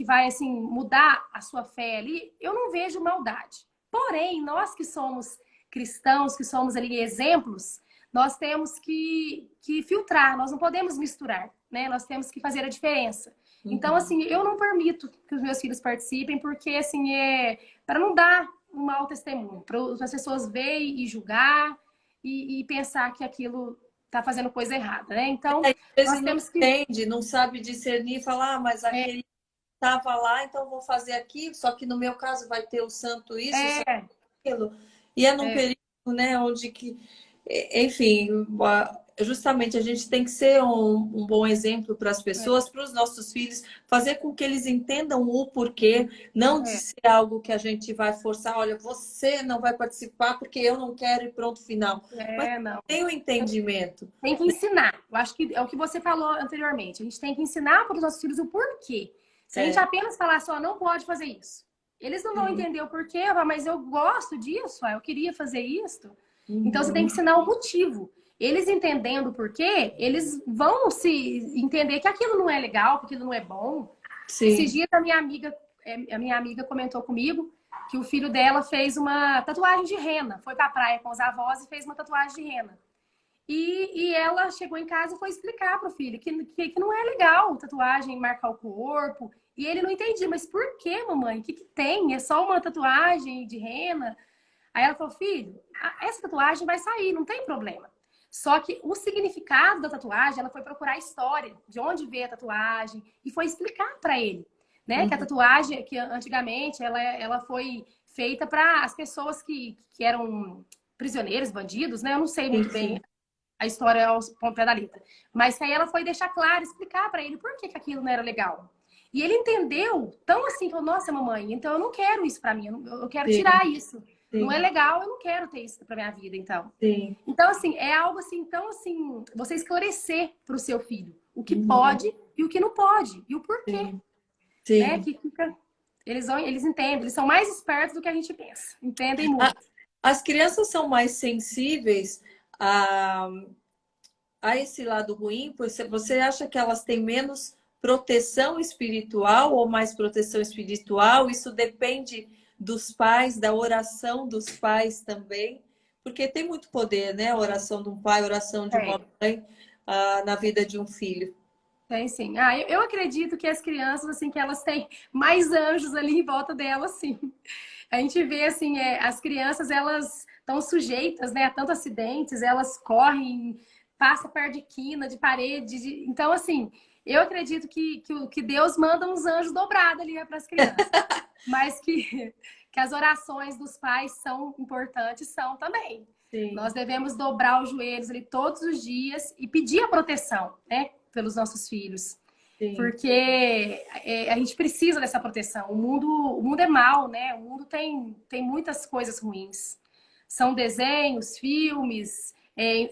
vai assim mudar a sua fé ali, eu não vejo maldade. Porém, nós que somos cristãos, que somos ali exemplos, nós temos que filtrar, nós não podemos misturar, né? Nós temos que fazer a diferença. Então, Uhum. assim, eu não permito que os meus filhos participem, porque assim é para não dar um mau testemunho, para as pessoas verem e julgar e pensar que aquilo está fazendo coisa errada, né? Então, Às vezes nós não temos que. entende, não sabe discernir, falar, ah, mas aquele estava lá, então vou fazer aqui, só que no meu caso vai ter o santo isso, o santo É, aquilo. E é num é, período, né, onde que, enfim, justamente a gente tem que ser um bom exemplo para as pessoas, para os nossos filhos, fazer com que eles entendam o porquê, não de é, ser algo que a gente vai forçar, olha, você não vai participar porque eu não quero e pronto, final. Mas não. tem o entendimento. Tem que ensinar. Eu acho que é o que você falou anteriormente. A gente tem que ensinar para os nossos filhos o porquê. Se a gente É. apenas falar só, não pode fazer isso. Eles não vão Sim. entender o porquê, mas eu gosto disso, eu queria fazer isso. Então você tem que Uhum. ensinar o motivo. Eles entendendo por quê, eles vão se entender que aquilo não é legal, que aquilo não é bom. Esses Sim. dias a minha amiga comentou comigo que o filho dela fez uma tatuagem de rena. Foi pra praia com os avós e fez uma tatuagem de rena. E ela chegou em casa e foi explicar pro filho que não é legal tatuagem marcar o corpo. E ele não entendia, mas por que, mamãe? O que tem? É só uma tatuagem de rena? Aí ela falou, filho, essa tatuagem vai sair, não tem problema. Só que o significado da tatuagem, ela foi procurar a história, de onde veio a tatuagem, e foi explicar para ele, né? Que a Uhum. tatuagem, que antigamente, ela foi feita para as pessoas que eram prisioneiros, bandidos, né? Eu não sei Sim, muito bem sim. a história aos pé da letra. Mas que aí ela foi deixar claro, explicar para ele por que aquilo não era legal. E ele entendeu tão assim, falou, nossa, mamãe, então eu não quero isso para mim, eu quero Sim, tirar isso. Não é sim, legal, eu não quero ter isso para minha vida, então. sim. Então, assim, é algo assim, tão assim, você esclarecer para o seu filho o que Uhum. pode e o que não pode, e o porquê, Sim, né? sim. Que fica. Eles entendem, eles são mais espertos do que a gente pensa, entendem muito. As crianças são mais sensíveis a, a esse lado ruim? Você acha que elas têm menos proteção espiritual ou mais proteção espiritual? Isso depende dos pais, da oração dos pais também, porque tem muito poder, né? A oração de um pai, a oração de uma Tem, mãe, na vida de um filho. tem sim. Ah, eu acredito que as crianças, assim, que elas têm mais anjos ali em volta delas, sim. A gente vê, assim, as crianças, elas estão sujeitas, né, a tantos acidentes, elas correm, passam perto de quina, de parede. Então, assim, eu acredito que Deus manda uns anjos dobrados ali para as crianças. Mas que as orações dos pais são importantes, são também. Nós Sim, devemos dobrar os joelhos ali todos os dias e pedir a proteção, né, pelos nossos filhos. sim. Porque a gente precisa dessa proteção. O mundo é mau, né? O mundo tem muitas coisas ruins. São desenhos, filmes,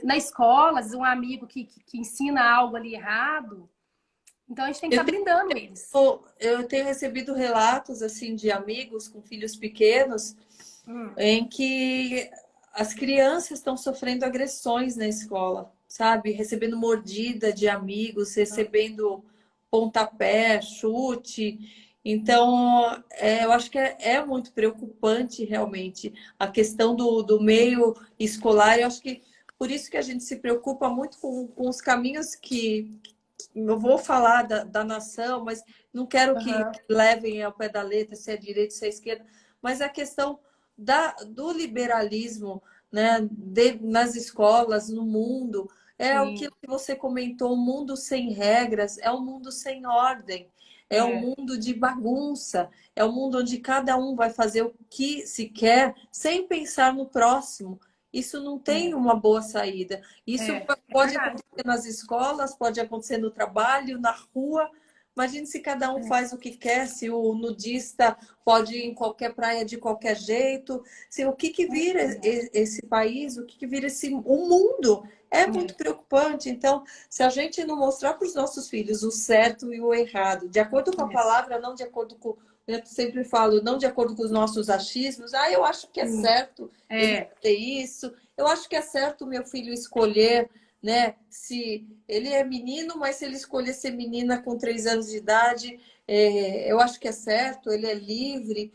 na escola, às vezes um amigo que ensina algo ali errado. Então a gente tem que Eu estar blindando eles. eu tenho recebido relatos assim de amigos com filhos pequenos Hum, em que as crianças estão sofrendo agressões na escola, sabe? Recebendo mordida de amigos, hum, recebendo pontapé, chute. Então, eu acho que é muito preocupante realmente a questão do meio escolar. Eu acho que por isso que a gente se preocupa muito com os caminhos que eu vou falar da nação, mas não quero que aham, levem ao pé da letra se é direita, se é esquerda, mas a questão do liberalismo, né, nas escolas, no mundo, é sim, aquilo que você comentou, um mundo sem regras, é um mundo sem ordem, é um é, mundo de bagunça, é um mundo onde cada um vai fazer o que se quer sem pensar no próximo. Isso não tem é, uma boa saída. Isso é pode verdade. acontecer nas escolas, pode acontecer no trabalho, na rua. Imagine se cada um É, faz o que quer, se o nudista pode ir em qualquer praia de qualquer jeito, se o que vira esse país, o que vira o mundo, é muito é, preocupante. Então, se a gente não mostrar para os nossos filhos o certo e o errado, de acordo com a é, palavra, não de acordo com, eu sempre falo, não de acordo com os nossos achismos, eu acho que é sim, certo ele é, ter isso, eu acho que é certo o meu filho escolher, né? Se ele é menino, mas se ele escolher ser menina com 3 anos de idade, eu acho que é certo, ele é livre.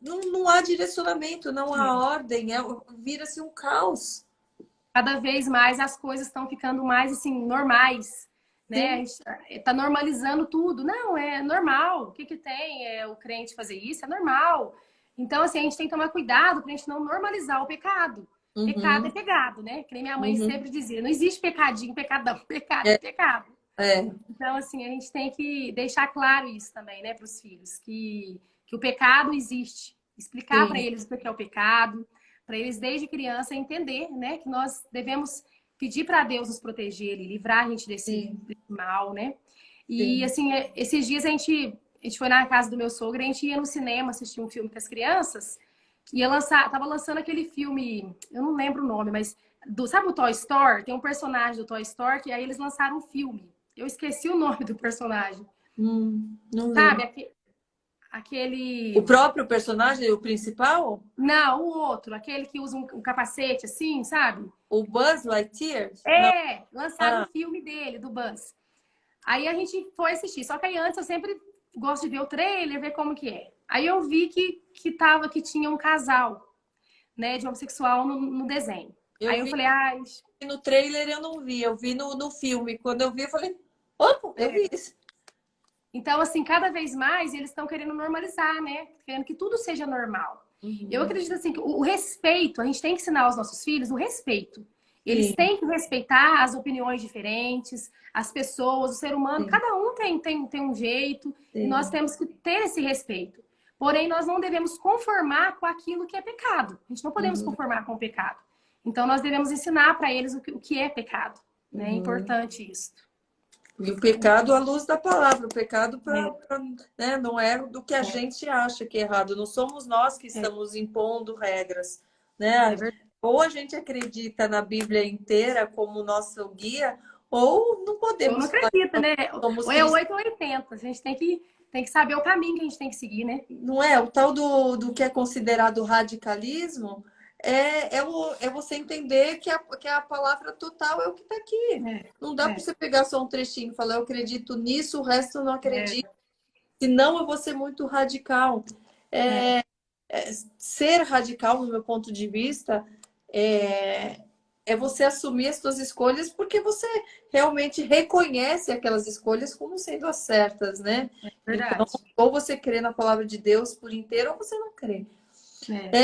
Não há direcionamento, não há é. ordem, vira-se um caos. Cada vez mais as coisas estão ficando mais assim normais, né? A Sim, gente tá normalizando tudo. Não, é normal. O que que tem? É o crente fazer isso? É normal. Então, assim, a gente tem que tomar cuidado para a gente não normalizar o pecado. Pecado é uhum, pecado, né? Que nem minha mãe uhum. sempre dizia, não existe pecadinho, pecadão. Pecado é É, pecado. é, Então, assim, a gente tem que deixar claro isso também, né, para os filhos, que o pecado existe. Explicar para sim, eles o que é o pecado, para eles desde criança entender, né, que nós devemos pedir para Deus nos proteger e livrar a gente sim, desse mal, né? E, sim. assim, esses dias a gente foi na casa do meu sogro, a gente ia no cinema assistir um filme com as crianças, tava lançando aquele filme, eu não lembro o nome, mas sabe o Toy Story? Tem um personagem do Toy Story que aí eles lançaram um filme. Eu esqueci o nome do personagem. Não lembro. Sabe? O próprio personagem, o principal? Não, o outro, aquele que usa um capacete assim, sabe? O Buzz Lightyear? Não. Lançaram um filme dele, do Buzz. Aí a gente foi assistir. Só que aí antes eu sempre gosto de ver o trailer, ver como que é. Aí eu vi que tinha um casal, né, de homossexual no desenho. Aí eu falei, no trailer eu não vi, eu vi no filme. Quando eu vi, eu falei, opa, eu vi isso. Então, assim, cada vez mais eles estão querendo normalizar, né? Querendo que tudo seja normal. Eu acredito, assim, que o respeito, a gente tem que ensinar aos nossos filhos o respeito. Eles têm que respeitar as opiniões diferentes, as pessoas, o ser humano. Cada um tem um jeito e nós temos que ter esse respeito. Porém, nós não devemos conformar com aquilo que é pecado. A gente não podemos conformar com o pecado. Então, nós devemos ensinar para eles o que é pecado. Né? É importante isso. E o pecado à luz da palavra. O pecado né, não é do que a gente acha que é errado. Não somos nós que estamos impondo regras. Né? Ou a gente acredita na Bíblia inteira como nosso guia, ou não podemos. Ou não acredita, né? Ou é 8 ou 80. A gente tem que saber o caminho que a gente tem que seguir, né? Não é? O tal do que é considerado radicalismo é você entender que a palavra total é o que está aqui. Não dá para você pegar só um trechinho e falar, eu acredito nisso, o resto eu não acredito. Senão eu vou ser muito radical. Ser radical, no meu ponto de vista, é você assumir as suas escolhas porque você realmente reconhece aquelas escolhas como sendo as certas, né? Verdade. Então, ou você crê na palavra de Deus por inteiro, ou você não crê.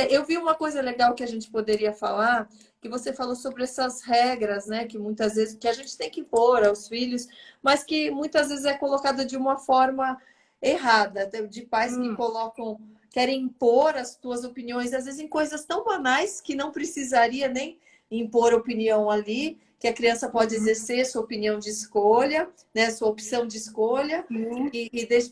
Eu vi uma coisa legal que a gente poderia falar, que você falou sobre essas regras, né? Que muitas vezes que a gente tem que impor aos filhos, mas que muitas vezes é colocada de uma forma errada, de pais que querem impor as suas opiniões, às vezes em coisas tão banais que não precisaria nem impor opinião ali, que a criança pode exercer sua opinião de escolha, né, sua opção de escolha,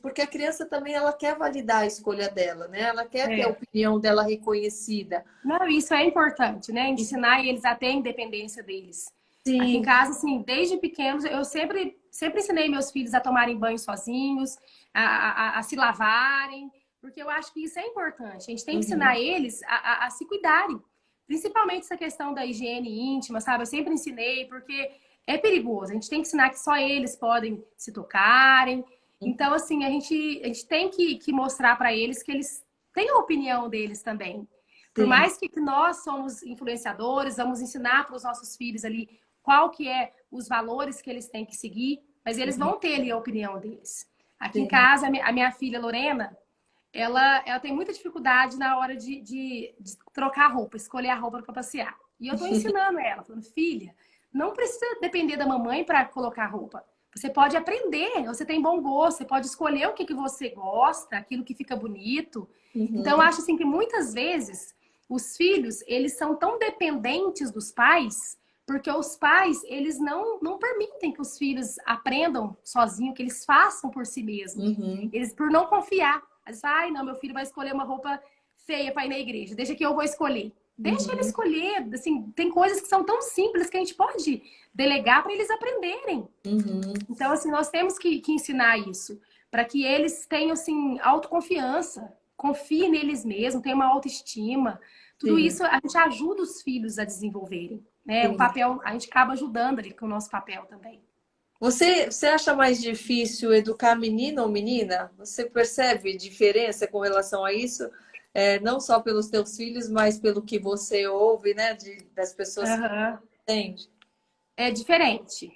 porque a criança também ela quer validar a escolha dela, né? Ela quer ter a opinião dela reconhecida. Não, isso é importante, né? Ensinar eles a ter a independência deles. Sim. Aqui em casa, assim, desde pequenos, eu sempre ensinei meus filhos a tomarem banho sozinhos, a se lavarem, porque eu acho que isso é importante. A gente tem que ensinar eles a se cuidarem. Principalmente essa questão da higiene íntima, sabe? Eu sempre ensinei, porque é perigoso. A gente tem que ensinar que só eles podem se tocarem. Então, assim, a gente tem que mostrar para eles que eles têm a opinião deles também. Por mais que nós somos influenciadores, vamos ensinar para os nossos filhos ali qual que é os valores que eles têm que seguir, mas eles vão ter ali a opinião deles. Aqui em casa, a minha filha Lorena, ela tem muita dificuldade na hora de trocar a roupa, escolher a roupa para passear. E eu tô ensinando ela, falando, filha, não precisa depender da mamãe para colocar a roupa. Você pode aprender, você tem bom gosto, você pode escolher o que você gosta, aquilo que fica bonito. Então, eu acho assim que muitas vezes os filhos, eles são tão dependentes dos pais, porque os pais, eles não permitem que os filhos aprendam sozinhos, que eles façam por si mesmos. Eles, por não confiar. Às vezes, não, meu filho vai escolher uma roupa feia para ir na igreja, deixa que eu vou escolher. Deixa ele escolher, assim, tem coisas que são tão simples que a gente pode delegar para eles aprenderem. Então, assim, nós temos que ensinar isso, para que eles tenham, assim, autoconfiança, confiem neles mesmos, tenham uma autoestima. Tudo isso a gente ajuda os filhos a desenvolverem, né? O papel, a gente acaba ajudando ali com o nosso papel também. Você acha mais difícil educar menino ou menina? Você percebe diferença com relação a isso? Não só pelos teus filhos, mas pelo que você ouve, né? Das pessoas que entendem. É diferente.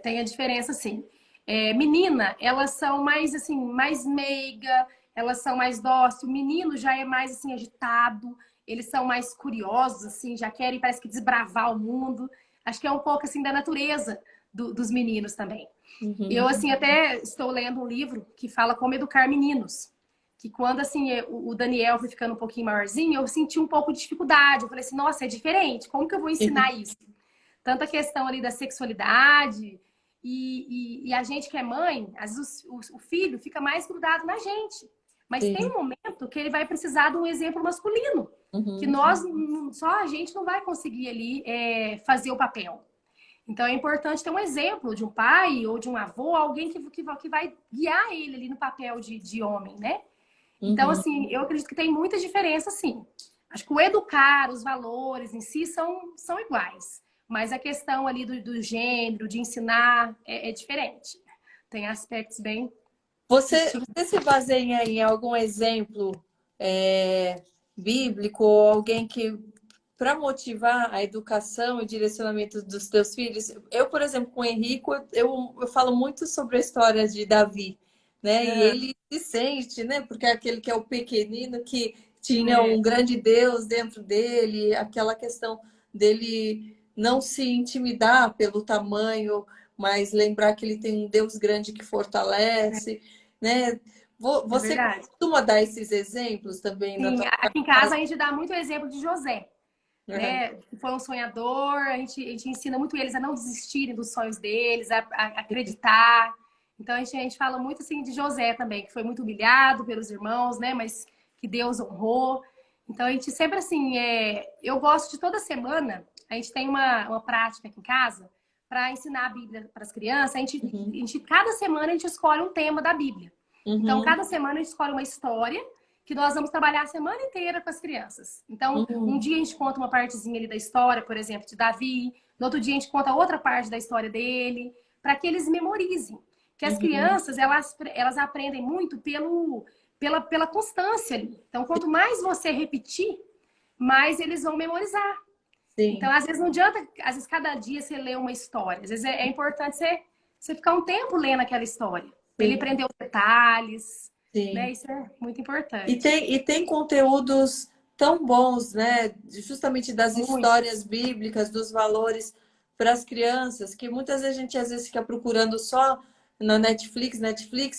Tem a diferença, sim. Menina, elas são mais, assim, mais meiga, elas são mais dóceis. O menino já é mais, assim, agitado. Eles são mais curiosos, assim, já querem, parece que, desbravar o mundo. Acho que é um pouco, assim, da natureza dos meninos também. Eu, assim, até estou lendo um livro que fala como educar meninos. Que quando, assim, o Daniel foi ficando um pouquinho maiorzinho, eu senti um pouco de dificuldade. Eu falei assim, nossa, é diferente. Como que eu vou ensinar isso? Tanta questão ali da sexualidade. E a gente que é mãe, às vezes o filho fica mais grudado na gente. Mas tem um momento que ele vai precisar de um exemplo masculino. Que só a gente não vai conseguir ali fazer o papel. Então, é importante ter um exemplo de um pai ou de um avô, alguém que vai guiar ele ali no papel de homem, né? Então, Uhum. assim, eu acredito que tem muita diferença, sim. Acho que o educar, os valores em si são iguais. Mas a questão ali do gênero, de ensinar, é diferente. Tem aspectos bem distintos. Você se baseia em algum exemplo é, bíblico ou alguém que para motivar a educação e direcionamento dos teus filhos? Eu, por exemplo, com o Henrico, eu falo muito sobre a história de Davi, né? E Ah, ele se sente, né? Porque é aquele que é o pequenino que tinha é, um grande Deus dentro dele, aquela questão dele não se intimidar pelo tamanho, mas lembrar que ele tem um Deus grande que fortalece, né? é Você verdade. costuma dar esses exemplos também na Sim, tua aqui em casa? casa a gente dá muito exemplo de José, Aham. né? Que foi um sonhador, a gente ensina muito eles a não desistirem dos sonhos deles, a acreditar. Então a gente fala muito assim de José também, que foi muito humilhado pelos irmãos, né? Mas que Deus honrou. Então a gente sempre assim, eu gosto de toda semana, a gente tem uma prática aqui em casa para ensinar a Bíblia para as crianças. Uhum. Cada semana a gente escolhe um tema da Bíblia. Então, Uhum. cada semana a gente escolhe uma história que nós vamos trabalhar a semana inteira com as crianças. Então, um Uhum. dia a gente conta uma partezinha ali da história, por exemplo, de Davi, no outro dia a gente conta outra parte da história dele, para que eles memorizem. Que as Uhum. crianças, elas aprendem muito pela constância ali. Então, quanto mais você repetir, mais eles vão memorizar. Então, Sim, às vezes não adianta, às vezes cada dia você lê uma história. Às vezes é importante você ficar um tempo lendo aquela história, para ele sim, aprender os detalhes, né? sim. Isso é muito importante. E tem conteúdos tão bons, né? Justamente das Muitos. histórias bíblicas, dos valores para as crianças, que muitas vezes a gente às vezes fica procurando só na Netflix,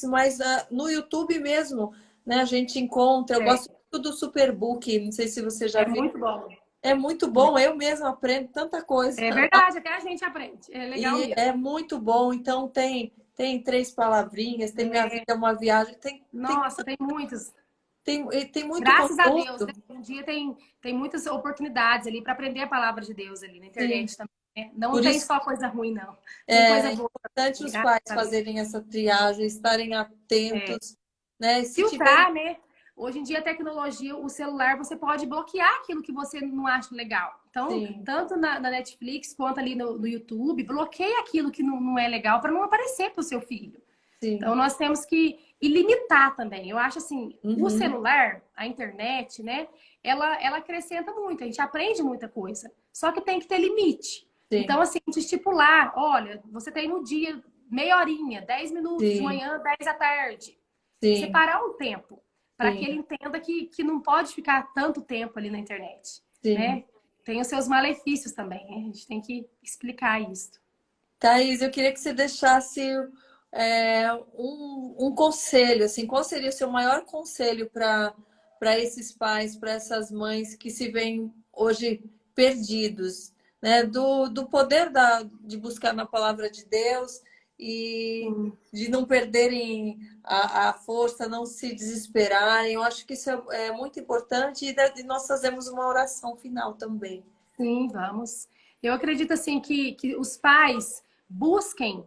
mas no YouTube mesmo, né? A gente encontra. Eu É, gosto muito do Superbook, não sei se você já é viu. muito bom. É muito bom, eu mesma aprendo tanta coisa. É verdade, até a gente aprende. É legal E mesmo. é muito bom. Então tem três palavrinhas, tem Minha Vida É, é uma Viagem, nossa, tem muitos. tem muito Graças a Deus, né? conteúdo. Um dia tem muitas oportunidades ali para aprender a palavra de Deus ali na Sim. internet também, né? Não Por tem isso só coisa ruim, não. Tem coisa é boa importante também, os graças pais a Deus. fazerem essa triagem, estarem É. atentos, né? Se tiverem. Filtrar, né? Hoje em dia, a tecnologia, o celular, você pode bloquear aquilo que você não acha legal. Então, Sim, tanto na Netflix quanto ali no YouTube, bloqueia aquilo que não é legal para não aparecer para o seu filho. Então, sim. nós temos que limitar também. Eu acho assim, o Uhum, celular, a internet, né? Ela acrescenta muito, a gente aprende muita coisa. Só que tem que ter limite. sim, Então, assim, de estipular, olha, você tem no dia meia horinha, 10 minutos, de sim, manhã, 10 da tarde. sim, Separar um tempo para que ele sim, entenda que não pode ficar tanto tempo ali na internet, sim. né? Tem os seus malefícios também, né? A gente tem que explicar isso. Thaís, eu queria que você deixasse um conselho, assim, qual seria o seu maior conselho para esses pais, para essas mães que se veem hoje perdidos, né? Do poder de buscar na palavra de Deus e Sim, de não perderem a força, não se desesperarem. Eu acho que isso é muito importante e nós fazemos uma oração final também. sim, vamos. Eu acredito assim que os pais busquem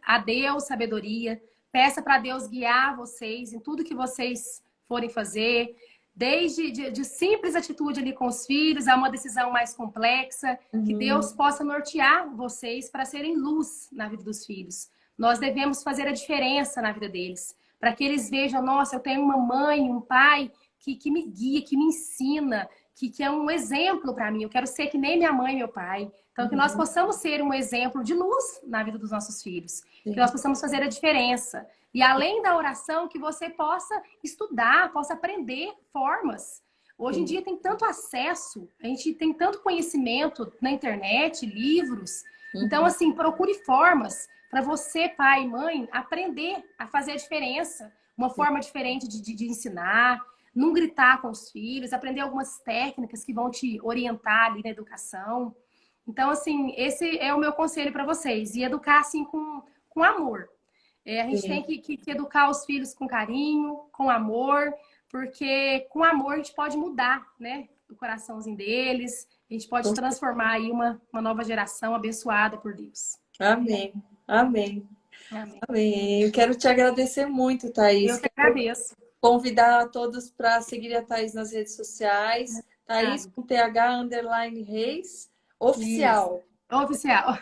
a Deus sabedoria, peça para Deus guiar vocês em tudo que vocês forem fazer, desde de simples atitude ali com os filhos a uma decisão mais complexa, que Uhum, Deus possa nortear vocês para serem luz na vida dos filhos. Nós devemos fazer a diferença na vida deles, para que eles vejam, nossa, eu tenho uma mãe, um pai que me guia, que me ensina, que é um exemplo para mim. Eu quero ser que nem minha mãe e meu pai. Então, que nós uhum, possamos ser um exemplo de luz na vida dos nossos filhos. Que nós sim, possamos fazer a diferença. E além da oração, que você possa estudar, possa aprender formas. Hoje em sim, dia tem tanto acesso, a gente tem tanto conhecimento na internet, livros. Então, uhum, assim, procure formas para você, pai e mãe, aprender a fazer a diferença. Uma sim. forma diferente de ensinar, não gritar com os filhos, aprender algumas técnicas que vão te orientar ali na educação. Então, assim, esse é o meu conselho para vocês. E educar, assim, com amor. A gente tem Sim. que educar os filhos com carinho, com amor, porque com amor a gente pode mudar, né? O coraçãozinho deles, a gente pode transformar aí uma nova geração abençoada por Deus. Amém. Amém. Amém. Amém. Eu quero te agradecer muito, Eu Thaís. que agradeço. convidar a todos para seguir a Thaís nas redes sociais. Thaís com TH_Reis, Isso. oficial. Oficial.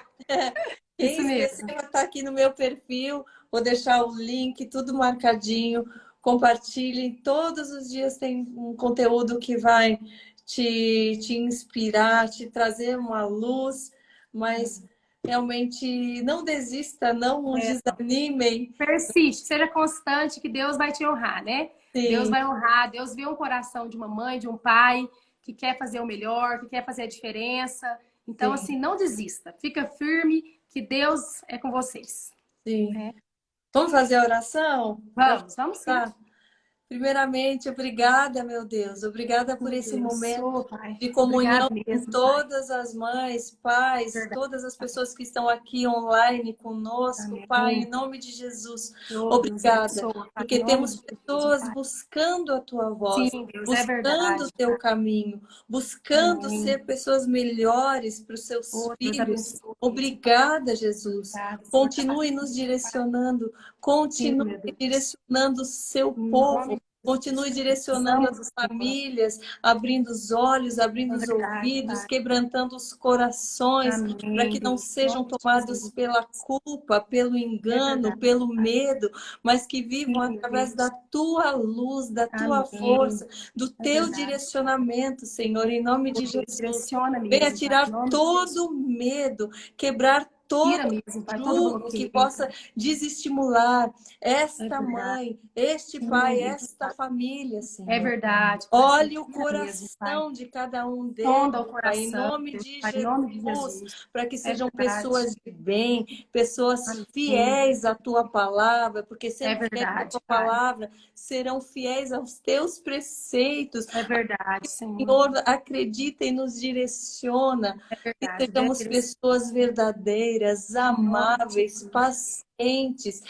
Quem Isso esquecer mesmo. vai estar aqui no meu perfil, vou deixar o link, tudo marcadinho. Compartilhem, todos os dias tem um conteúdo que vai te inspirar, te trazer uma luz, mas realmente não desista, não desanimem. Persiste, seja constante, que Deus vai te honrar, né? Deus Sim, vai honrar, Deus vê um coração de uma mãe, de um pai, que quer fazer o melhor, que quer fazer a diferença. Então, sim, assim, não desista. Fica firme, que Deus é com vocês. sim. Né? Vamos fazer a oração? Para Vamos sim. finalizar? Primeiramente, obrigada, meu Deus. Obrigada por Meu esse Deus, momento ô Pai. de comunhão Obrigado com mesmo, Pai. todas as mães, pais, Verdade. todas as pessoas que estão aqui online conosco, Pai, em Amém. nome de Jesus. Oh, Deus, Obrigada, abençoa, Pai. Em porque nome temos de Jesus, pessoas Pai. buscando a tua voz, Sim, Deus, é buscando o verdade, teu Pai. caminho, buscando Amém. ser pessoas melhores para os seus Oh, Deus, filhos. abençoa mesmo, Pai. Obrigada, Jesus. Obrigada, Senhor, Continue capacita, nos Pai. direcionando, Sim, continue meu Deus. direcionando o seu Em povo. nome de Continue Jesus. direcionando Precisamos as do Senhor. famílias, abrindo os olhos, abrindo É os verdade, ouvidos, Pai. quebrantando os corações, para Amém, que não Deus. Em sejam nome de tomados Jesus. pela culpa, pelo É engano, verdade, pelo Pai. medo, mas que Sim, vivam meu através Deus. da tua luz, da tua Amém. força, do É teu verdade. direcionamento, Senhor, em nome Oh, de Deus, Jesus. direciona Venha mesmo, Pai. Em tirar nome de Jesus. todo o medo, quebrar todo Tira mesmo, Pai, todo julgo que bloqueio, possa Pai. desestimular É esta verdade. mãe, este Sim, pai, Deus, esta Pai. família, É Senhor. verdade, Pai. Sim, Olhe o tira mesmo, Pai. coração de cada um deles, Sonda o Pai, em coração, nome Deus, de Pai, em nome de Jesus, Jesus. para que É sejam verdade. pessoas de bem, pessoas Amém. fiéis à tua palavra, porque É sendo fiéis à verdade, tua Pai. palavra, serão fiéis aos teus preceitos. É verdade, Senhor. Senhor, acredita e nos direciona, É que verdade. sejamos pessoas verdadeiras, Em nome de amáveis, Jesus. pacientes,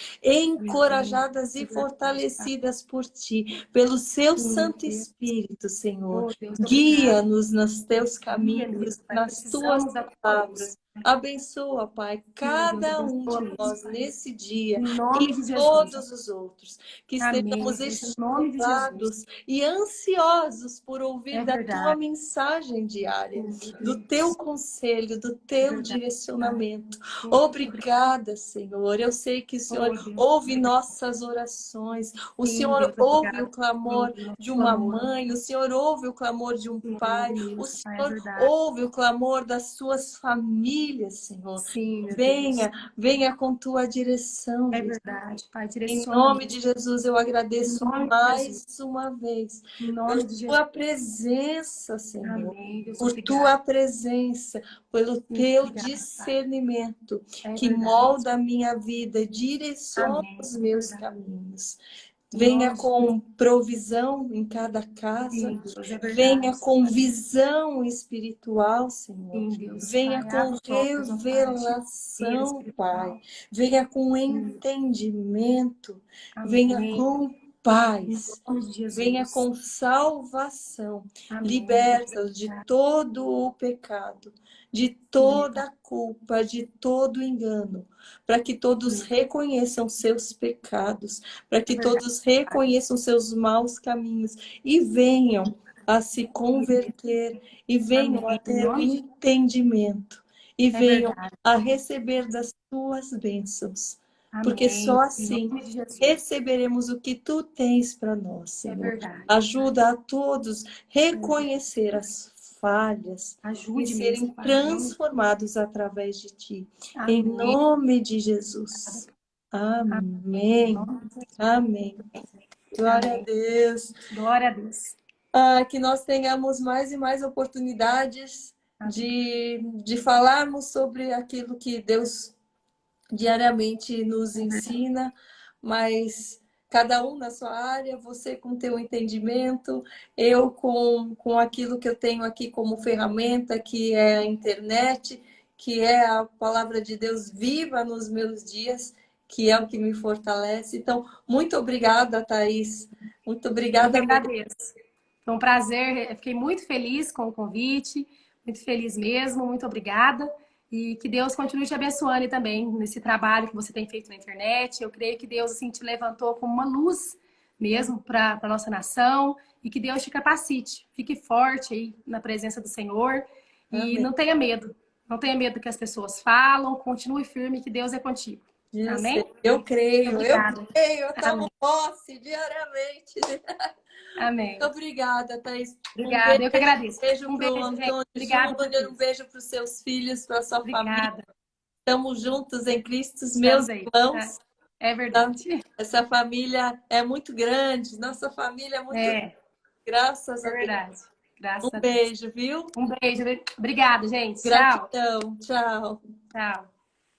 Amém. encorajadas É e verdade, Pai. fortalecidas por Ti, pelo Seu Sim, Santo Deus. Espírito, Senhor. Oh, Deus, obrigado. Guia-nos nos Teus Guia caminhos, mesmo, Pai. nas Tuas Precisamos da tua luz. palavras. Abençoa, Pai, Sim, Deus, cada um abençoa de mesmo, nós Pai. nesse dia Em e nome de Jesus. todos os outros, que Amém, estejamos Deus. Em nome de Jesus. estimulados e ansiosos por ouvir É da tua verdade. mensagem diária, Meu do teu Deus. conselho, do É teu verdade, Pai. direcionamento. Oh, obrigado. Obrigada, Senhor. Eu sei que o Senhor Oh, Deus. ouve Obrigado. nossas orações, o Sim, Senhor Deus, ouve o obrigado por clamor ouvir nosso de uma clamor. mãe, o Senhor ouve o clamor de um Sim, pai, o mesmo, Pai. É Senhor verdade. ouve o clamor das suas famílias, Senhor. Sim, meu Deus. Venha, venha com tua direção, É Jesus. verdade, Pai. Em Direciona nome de mesmo. Jesus, eu Em agradeço nome de Jesus. mais uma vez Em pela nome de Jesus. tua presença, Senhor, Amém, Deus. por Obrigado. tua presença, pelo Muito teu obrigada, Pai. discernimento É que verdade. molda a minha vida, direciona Amém. os É meus verdade. caminhos. Em Venha nome de Jesus. com provisão em cada casa, Sim, Deus. É venha verdade. com visão espiritual, Senhor. Sim, Deus, Venha Pai. com Abre os olhos, ó Pai. Tira revelação, Pai. espiritual. Venha com Sim. entendimento. Venha Amém. com Em paz. nome de Venha Jesus. com salvação. Amém, Deus. Liberta-os de todo o pecado, de Sim, toda a culpa, de todo o engano, para que todos Pai. reconheçam seus pecados, para É que verdade, todos Pai. reconheçam seus maus caminhos e venham a se converter e venham a Amém. Em ter o nome de entendimento e É venham verdade. a receber das tuas bênçãos, porque Amém. só Em assim nome de Jesus. receberemos o que tu tens para nós, É Senhor. verdade. Ajuda a todos É verdade. reconhecer as falhas e Ajude mesmo, serem Pai. Em nome de transformados através de ti. Em Amém. nome de Jesus. Amém. Em Amém. nome de Jesus. Amém. Glória a Amém. Deus. Glória a Deus. Que nós tenhamos mais e mais oportunidades Amém. de falarmos sobre aquilo que Deus diariamente nos É verdade. ensina, mas cada um na sua área, você com teu entendimento, eu com aquilo que eu tenho aqui como ferramenta, que é a internet, que é a palavra de Deus viva nos meus dias, que é o que me fortalece. Então, muito obrigada, Thaís. Muito Eu que obrigada mesmo. agradeço. Foi um prazer. Eu fiquei muito feliz com o convite. Muito feliz mesmo. Muito obrigada. E que Deus continue te abençoando também nesse trabalho que você tem feito na internet. Eu creio que Deus assim, te levantou como uma luz mesmo para a nossa nação, e que Deus te capacite. Fique forte aí na presença do Senhor e Amém. não tenha medo. Não tenha medo do que as pessoas falam, continue firme que Deus é contigo. Amém? Eu creio, Obrigada. eu tomo posse diariamente. Amém. Muito obrigada, Thaís. Obrigada, eu que agradeço. Beijo Um para o beijo, gente. Antônio Obrigada. Júnior, um beijo para os seus filhos, para a sua família. Obrigada. Estamos juntos em Cristo, meus irmãos. É verdade. Essa família é muito grande, nossa família é muito grande. Graças a Deus. Verdade. Graças a Deus. Beijo, viu? Um beijo. Obrigada, gente. Gratidão. Tchau. Tchau.